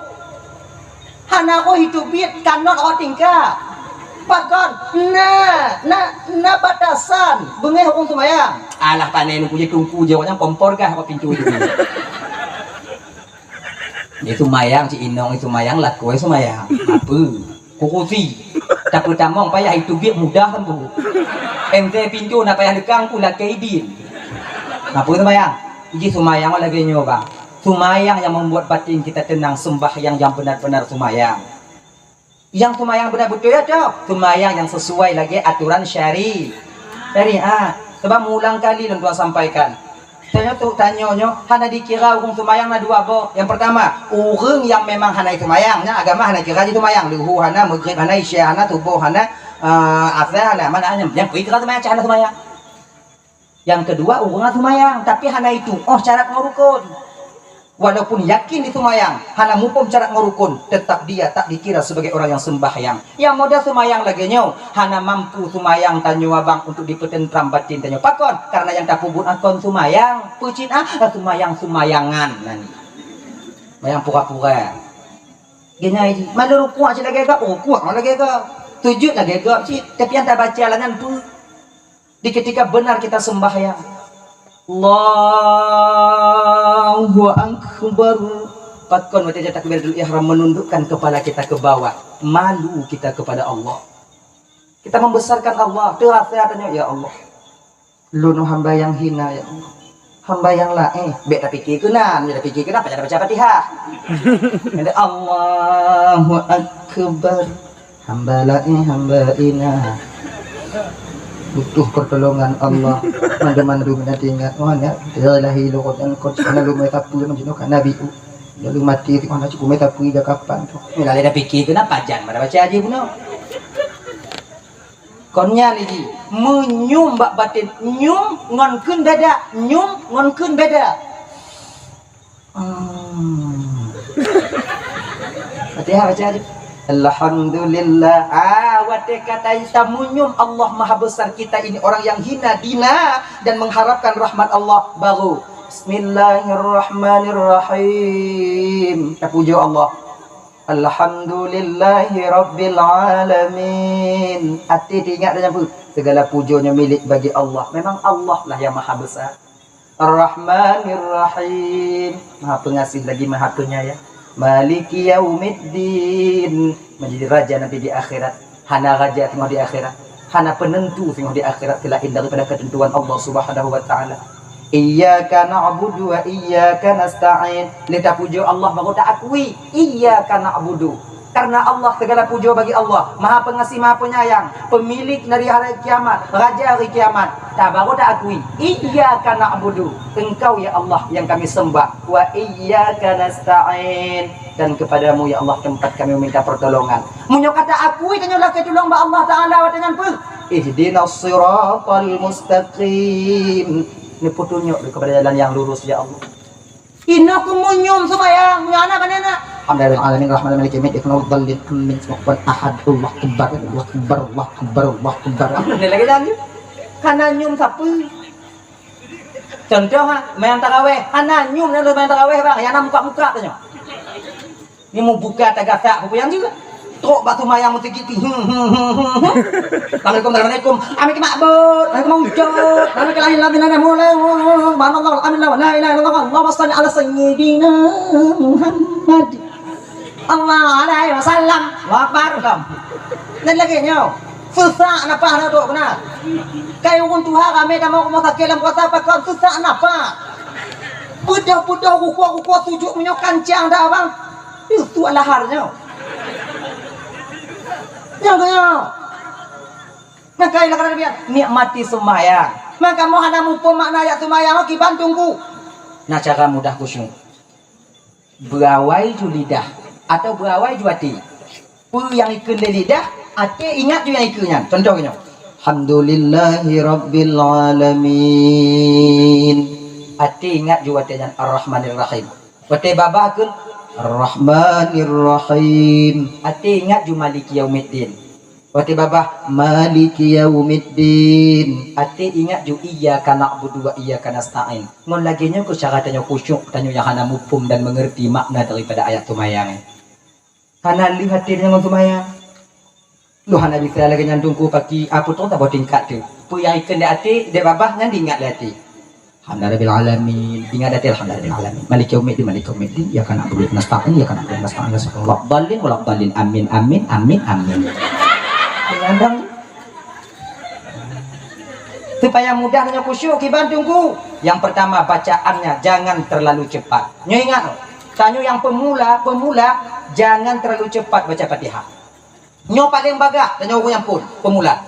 Hana aku hidup biat kanot orang tinggal. Pakon, nah batasan bengeh hukum sumayang. Alah panen punya tungku jawabnya kompor kah apa pintu itu. Dia sumayang si Inong itu sumayang lah kowe sumayang. Apa? Kukusi. Tak pertama payah itu biar mudah kan bu. Ente pintu nak payah dekang pula keibin. Apa sumayang? Ini sumayang lagi nyoba. Sumayang yang membuat batin kita tenang, sembahyang yang benar-benar sumayang. Yang sumayang benar-betul ya tuh. Sumayang yang sesuai lagi aturan syariat. Sebab mulang kali dan tuan sampaikan. Saya tu tanyonyo, hana dikira hukum sumayang na dua bo. Yang pertama, orang yang memang hana sumayangnya agama hana kira itu sumayang. Luhu hana, maghrib hana, isya hana, tubuh hana, asar hana, mana hanya yang kira sumayang, hana sumayang. Yang kedua, orang sumayang, tapi hana itu, syarat ngurukun. Walaupun yakin di sumayang, hana mupom syarat ngurukun, tetap dia tak dikira sebagai orang yang sembahyang. Yang modal sumayang lagi nyo, hana mampu sumayang tanyo abang untuk dipetentram batin tanyo pakon, karena yang tak pubun akon sumayang, pucin sumayangan nani. Mayang pura-pura. Gini aja, malu kuat sih lagi ke, kuat lagi ke, sujud lagi ke, tapi yang tak baca langan tu. Di ketika benar kita sembahyang. Allahu Akbar. Patkon wajah takbiratul ihram menundukkan kepala kita ke bawah, malu kita kepada Allah. Kita membesarkan Allah, terasa tanya ya Allah. Lu hamba yang hina ya Allah. Hamba yang lain, bek tak fikir kenan, tak fikir kenapa jangan baca Fatihah. Ada Allahu Akbar. Hamba lain, hamba ina. Butuh pertolongan Allah. Mandu-mandu tinggal mana dia lahi lokot dan kot sana lu mereka punya menjino kan nabi lalu mati ti mana cukup mereka punya kapan tu mila ada fikir kenapa jan mana baca aja puno konnya lagi menyum bak batin nyum ngonkeun beda nyum ngonkeun beda Fatihah baca aja. Alhamdulillah. Wate kata tamunyum Allah maha besar, kita ini orang yang hina dina dan mengharapkan rahmat Allah. Baru Bismillahirrahmanirrahim. Kita puja Allah. Alhamdulillahi rabbil alamin. Hati diingat dengan apa? Segala pujanya milik bagi Allah. Memang Allah lah yang maha besar. Ar-Rahmanir-Rahim. Maha pengasih lagi maha penyayang. Maliki yaumiddin, menjadi raja nanti di akhirat. Hana raja tengah di akhirat, hana penentu tengah di akhirat selain daripada ketentuan Allah Subhanahu wa taala. Iyyaka na'budu wa iyyaka nasta'in. Lita puja Allah baru tak akui iyyaka na'budu. Karena Allah segala puja bagi Allah, maha pengasih maha penyayang, pemilik dari hari kiamat, raja hari kiamat. Tak baru tak akui iyyaka na'budu, engkau ya Allah yang kami sembah, wa iyyaka nasta'in, dan kepadamu ya Allah tempat kami meminta pertolongan. Munyo kata akui tanyalah ketulung ba Allah taala dengan apa? Ihdinas siratal mustaqim. Ini petunjuk kepada jalan yang lurus ya Allah. Inna kumunyum sembahyang, nyana banana. Alhamdulillah alamin rahmanir rahim maliki yaumiddin min sawal ahad Allah akbar Allah akbar Allah akbar Allah akbar. Ini lagi dan kana nyum sapu. Contoh main tarawih, kana nyum dan main tarawih bang, yang muka-muka tanya. Ini mau buka tagasak apa yang juga. Tok batu mayang mesti gitu. Assalamualaikum. Amin makbud. Amin wujud. Amin kelahin lamin ana mulai. Subhanallah. Amin la ilaha illallah. Allahumma shalli ala sayyidina Muhammad. Allah alaihi wasallam. Akbar kam. Dan lagi nyo. Susah napa na tok benar. Kayu pun Tuhan kami dah mau sakilam kata apa kau susah napa. Budak-budak kuku tujuk menyokan ciang dah bang. Itu laharnya. Maka ilah kata biar nikmati sembahyang. Maka mau ada mumpung makna ayat sembahyang ki bantungku. Nah cara mudah khusyuk. Berawai ju lidah atau berawai ju hati. Pu yang ikut lidah, hati ingat ju yang ikutnya. Contohnya. Alhamdulillahi rabbil alamin. Hati ingat ju hatinya Ar-Rahmanir Rahim. Hati babahkeun Ar-Rahmanir Rahim. Hati ingat ju Maliki Yaumiddin. Wati babah maliki yaumiddin. Ati ingat ju iyyaka na'budu wa iyyaka nasta'in. Ngon lagi nya ku cara tanya khusyuk, tanya yang hana mufhum dan mengerti makna daripada ayat tumayang. Hana lihat dirinya ngon tumayang. Lu hana bisa lagi nyandungku pagi apa tu tak boleh tingkat tu. Pu yang ikan de ati de babah ngan ingat lati. Alhamdulillahil alamin. Ingat ati alhamdulillahil alamin. Maliki yaumiddin iyyaka na'budu wa iyyaka nasta'in iyyaka na'budu wa nasta'in walad dallin amin amin amin amin. Ngandang supaya mudah nanya khusyuk kibantungku. Yang pertama bacaannya jangan terlalu cepat. Nyo ingat tanyo yang pemula jangan terlalu cepat baca Fatihah. Nyo paling bagah tanyo yang pun pemula.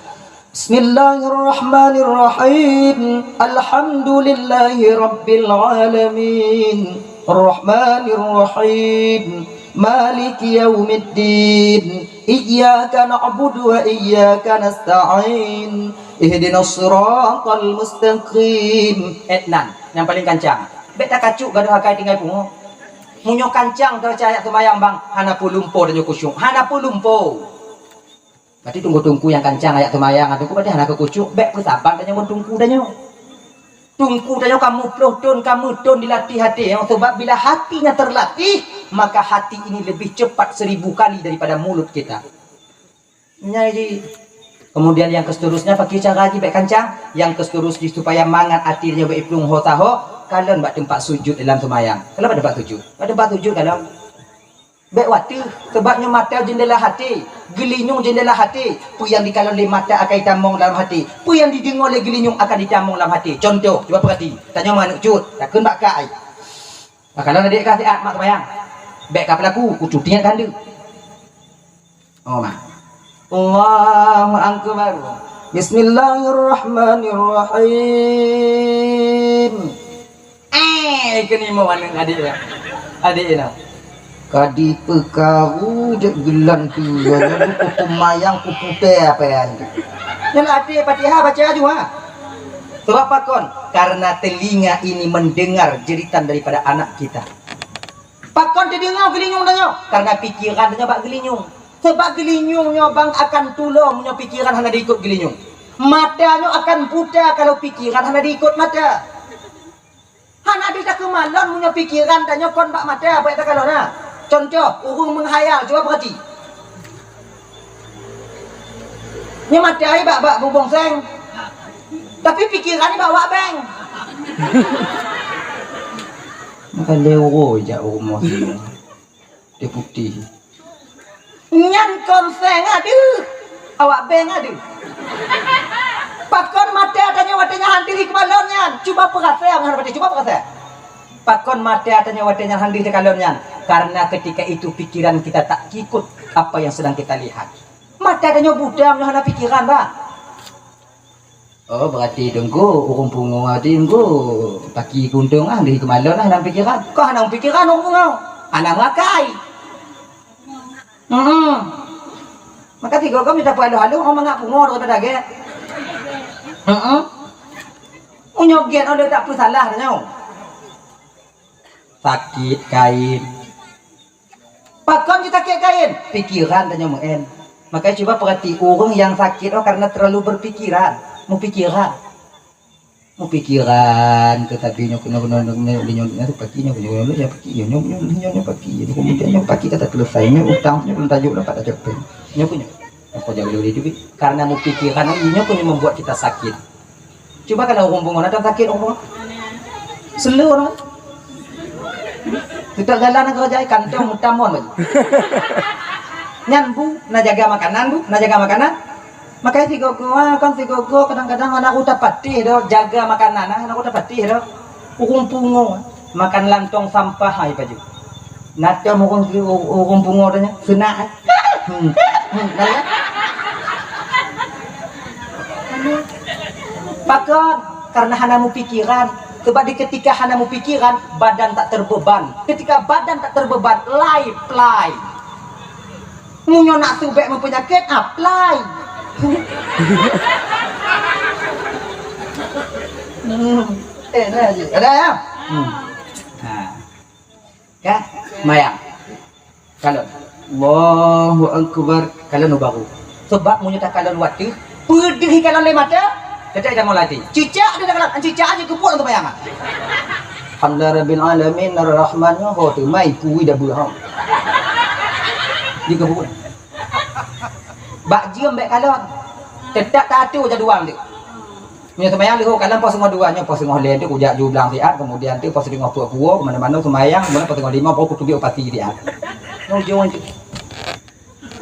Bismillahirrahmanirrahim. Alhamdulillahi rabbil alamin. Arrahmanirrahim. Maliki yaumiddin. Iyyaka na'budu wa iyyaka nasta'in. Ihdinas siratal mustaqim. Etnan yang paling kancang. Bet tak kacuk gaduh akai tinggal pungo. Munyo kancang terbaca ayat sembahyang bang. Hana pulumpo dan kusyuk. Hana pulumpo. Berarti tunggu-tunggu yang kancang ayat sembahyang. Tunggu berarti hana kekusyuk. Bet persaban dan yang tunggu dan yang. Tunggu dan yang kamu don dilatih hati. Yang sebab bila hatinya terlatih, maka hati ini lebih cepat 1000 kali daripada mulut kita. Jadi kemudian yang seterusnya pakai cara lagi baik kancang. Yang seterusnya supaya mangat atirnya baik plung hotaho. Kalian buat tempat sujud dalam semayang. Kalau ada tempat sujud, ada tempat sujud kalau baik waktu sebabnya mata jendela hati, gelinyung jendela hati. Pu yang dikalau oleh mata akan ditamong dalam hati. Pu yang didengar oleh gelinyung akan ditamong dalam hati. Contoh, cuba perhati. Tanya mana cut, takkan bakai. Kalau adik kasih mak semayang. Baik kapal aku cutinya ganda. Oh mak. Allahu akbar. Bismillahirrahmanirrahim. Kini mau mana adik ya? Adik ini. Kadi pekaru je gelan tu. Jadi kupu mayang kupu teh apa yang? Yang adik Fatihah baca juga. Sebab apa kon? Karena telinga ini mendengar jeritan daripada anak kita. Pakon terdengar gelinyung tanya karena pikiran tanya bak gelinyung. Sebab gelinyungnya bang akan tulung punya pikiran hanya diikut gelinyung. Matanya akan buta kalau pikiran hanya diikut mata. Hana ada kemalan punya pikiran tanya kon bak mata apa itu kalau na. Contoh urung menghayal coba perhati. Ni mata ai bak bubong seng. Tapi pikiran ni bawa beng. Maka lewo je rumah sini. Dia putih. Nyan konseng ada. Awak beng ada. Pakon mata tanya watanya handiri kemalonnya. Cuba perasa ngan pati cuba perasa. Pakon mata tanya watanya handiri kemalonnya. Karena ketika itu pikiran kita tak ikut apa yang sedang kita lihat. Mata tanya budak hana pikiran bah. Oh berarti tunggu urung pungung ati tunggu pagi kuntung di kemalon nang pikiran. Kau nang pikiran urung pungung. Anak makai. Maka tiga kau minta halu-halu kau mangak pungung daripada ge. Unyoget ada tak salah tanya. Sakit kain. Pakon kita kain. Pikiran tanya muen. Makanya coba perhati orang yang sakit karena terlalu berpikiran. Mau pikiran tetapi nyok pakinya paki kemudian paki tak selesainya utangnya belum tajuk dapat tajuk pen punya apa jangan dulu hidup karena mau pikiran ini punya membuat kita sakit. Coba kalau orang ada sakit orang seluruh kita jalan kerja kantong mutamon baju nyan bu nak jaga makanan makanya si gogo kadang-kadang anak udah patih do jaga makanan anak udah patih do urung pungo makan lantong sampah hai baju nata urung pungo tanya sena pakon karena hanamu pikiran sebab ketika hanamu pikiran badan tak terbeban ketika badan tak terbeban life munyo nak subek mempenyakit apply. Ada ya? Kan? Mayang. Kalau Allahu Akbar, kalau nu baru. Sebab munyo tak kalau luat tu, pedih kalau le mata, tidak ada molati. Cicak dia kalau cicak aja keput untuk bayang. Alhamdulillahirabbil alamin arrahmanir rahim. Tu mai kui dah buah. Dia keput. Bak jiem baik kalau tetap tak atu jadi duang tu. Punya sembahyang liko kalam pos ngah duanya pos ngah le tu kujak jublang siat kemudian tu pos ngah puak-puak mana-mana sembahyang kemudian pos ngah lima pos kutubi opati dia. Ngau jauh tu.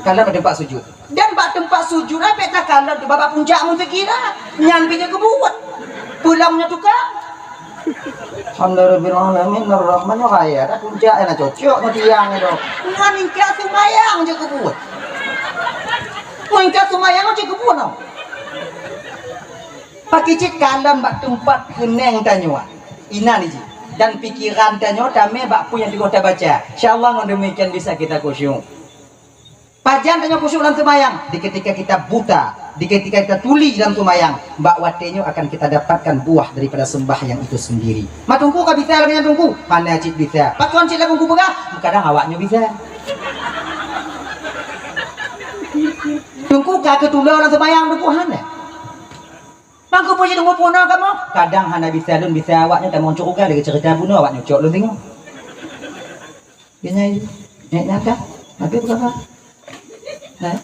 Kalam pada tempat sujud. Dan bak tempat sujud apa tak kalam tu babak puncak mun sekira nyan pinnya kebuat. Pulangnya tukang. Alhamdulillahirabbil alamin arrahmanir rahim. Dah puncak nak cocok nak tiang tu. Ngan ingkar sembahyang je kebuat. Ingkar sembahyang je kebuat tau. Pakai cik kalam bak tempat keneng tanya. Ina ni ji. Dan pikiran tanya tame bak pun yang kita baca. Insyaallah dengan demikian bisa kita khusyuk. Pajan tanya khusyuk dalam sembahyang. Di ketika kita buta, di ketika kita tuli dalam sembahyang, bak watenyo akan kita dapatkan buah daripada sembahyang itu sendiri. Matungku ka bisa lagi tungku. Mana cik bisa. Pakon cik lagu berah. Kadang awaknya bisa. Tungku ka ketula dalam sembahyang tungku hana. Mangko puji tunggu puno kamu. Kadang hana bisa dun bisa awaknya tak mau cuk dari cerita puno awaknya cuk lu tengok. Gini nyata. Tapi berapa? Nah.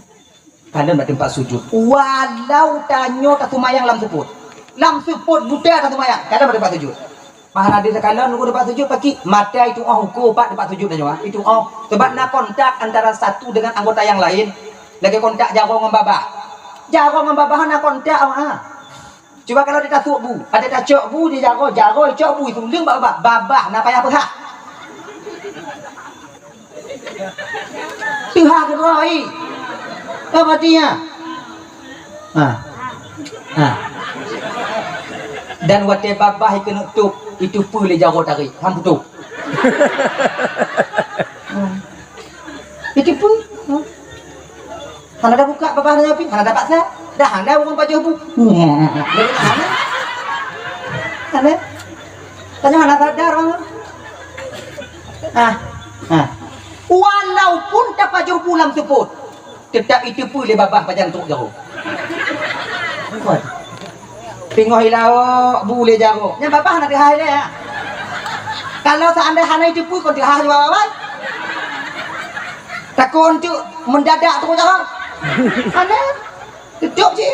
Kadang kat tempat sujud. Walau tanyo tak tumayang lam seput. Lam seput budak tak tumayang. Kadang kat tempat sujud. Mahana di sekalian nunggu tempat sujud pagi mata itu hukum pak tempat sujud tanya itu sebab nak kontak antara satu dengan anggota yang lain. Lagi kontak jago ngembabah. Jago ngembabah nak kontak Coba kalau dia tak bu, ada tak cok bu dia jago cok bu itu leng babah nak payah berhak. Pihak roi. Apa dia? Dan wate babah kena tutup itu boleh jago tarik, ham tutup. Itu pun. Hana dah buka babah dah api, hana dapat sah. Dah anda bukan baju bu. Hana. Tanya hana sadar orang. Walaupun tak baju pulang seput, tetap itu boleh babah pajan untuk jauh. Tengok hilau boleh jauh. Yang babah nak dihai dia. Kalau seandainya hana itu pun kau dihai babah. Takut untuk mendadak tu jauh. Hana. Tutup je.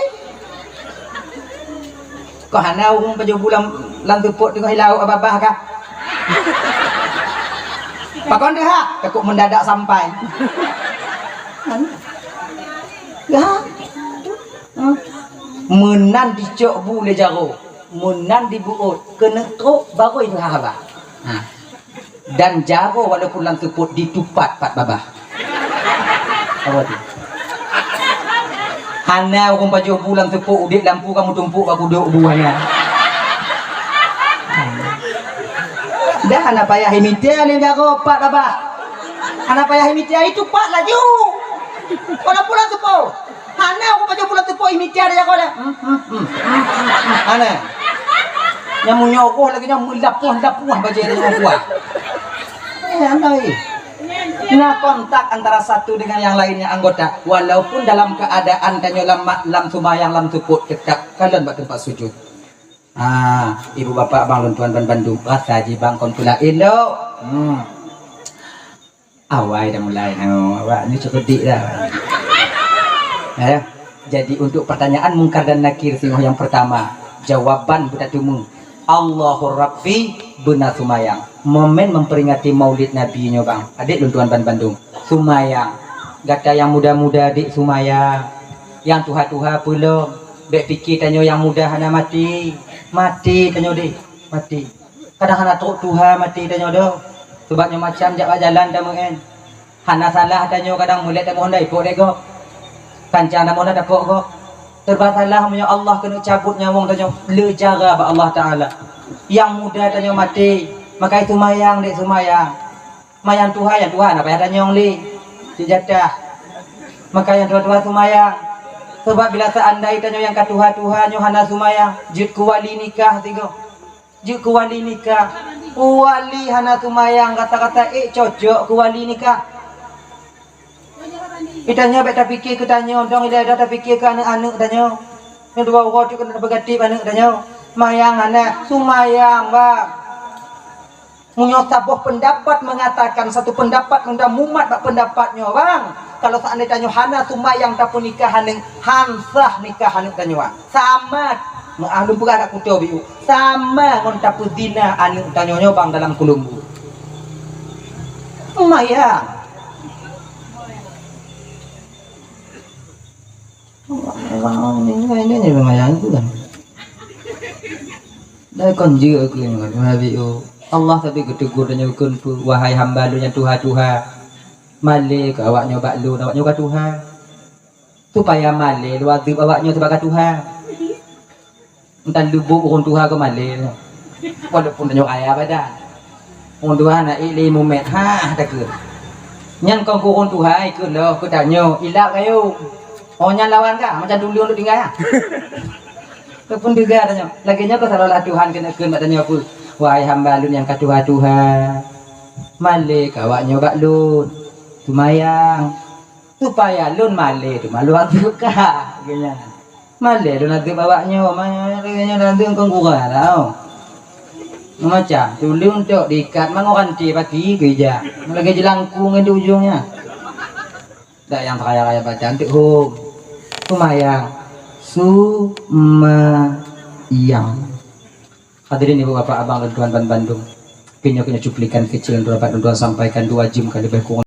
Kau hana urung baju bulan lam tupuk tengok hilau abah kah? Pakon dia ha, takut mendadak sampai. Ya. Menan dicok boleh jaro. Menan dibuut kena truk baru itu abah. Dan jaro walaupun lam tupuk ditupat pat babah. Apa tu? Hana orang baju bulan tepuk udip lampu kamu tumpuk aku duduk buahnya. Dah hana payah himitia ni jago pak babah. Hana payah himitia itu pak laju. Kalau pulang tepuk. Hana orang baju bulan tepuk himitia dia jago dah. Hana. Yang munyokoh lagi yang melapuh baju dia dengan kuat. Hana ni. Nah kontak antara satu dengan yang lainnya anggota walaupun dalam keadaan tanyo lam sembahyang lam tuput tetap kalian buat tempat sujud. Ibu bapak bang tuan ban Bandung rasa ji bang kon pula elo. Awai dah mulai awak ni cerdik dah. Jadi untuk pertanyaan mungkar dan nakir singoh yang pertama jawaban budak tumu Allahur Rabbi benar sumayang. Momen memperingati maulid Nabi nya bang. Adik luntuan ban Bandung. Sumayang. Gata yang muda-muda adik sumayang. Yang tuha-tuha belum. Dek fikir tanyo yang muda hana mati. Mati tanyo dek. Mati. Kadang hana truk tuha mati tanyo do. Sebabnya macam jak jalan tamu kan. Hana salah tanyo kadang mulai tamu ndai pok dek go. Kancang tamu dah pok go. Terba salah punya Allah kena cabut nyawang tanyo. Le jaga ba Allah Taala. Yang muda tanyo mati. Maka itu mayang dek sumayang. Mayang Tuhan yang Tuhan apa yang tanyong li. Dijatah. Maka yang tua-tua sumayang. Sebab bila seandainya tanyo yang katuha-tuha nyo hana sumayang, jut ku wali nikah tigo. Jut ku wali nikah. Wali hana sumayang kata-kata cocok ku wali nikah. Itanya baik tak fikir ke tanya, dong ida dah tak fikir ke anak-anak tanya. Yang dua orang tu kena bergatip anak tanya. Mayang anak, sumayang bang. Munyo tabuh pendapat mengatakan satu pendapat mudah mumat bak pendapatnya bang. Kalau seandainya tanya hana sumayang tapun nikahan neng hansah nikahan neng tanya bang. Sama mengalun pura kat kutu biu. Sama ngon tapu zina anu tanya bang dalam kulumbu. Mayang. Ini lumayan tu kan. Dah kon je aku yang habiu. Allah tapi ketegur dan nyukun wahai hamba lu yang Tuhan male ke awaknya bak lu awaknya ke Tuhan. Supaya male lu azib awaknya sebagai Tuhan. Entar lubuk orang Tuhan ke male. Walaupun tanya kaya pada. Orang Tuhan nak ilmu met tak ke. Nyan kau orang Tuhan ikut lo aku tanya ilak kayu. Oh nyan lawan kah? Macam dulu untuk tinggal ya? Kepun juga tanya. Laginya kau salah Tuhan kena tanya aku. Wahai hamba lun yang katuha Tuhan. Male kawaknya bak lun. Tumayang. Supaya lun male tu malu suka. Genya. Male lun nanti bawaknya. Makanya nanti engkau kurang tau. Macam tu lun tu diikat. Mangoran ti pagi geja. Lagi jelangkung di ujungnya. Tak yang kaya-kaya baca nanti home. Sumayang Sumayang. Hadirin ibu bapak abang dan tuan Bandung, punya cuplikan kecil yang dapat tuan sampaikan 2 jam kali lebih kurang.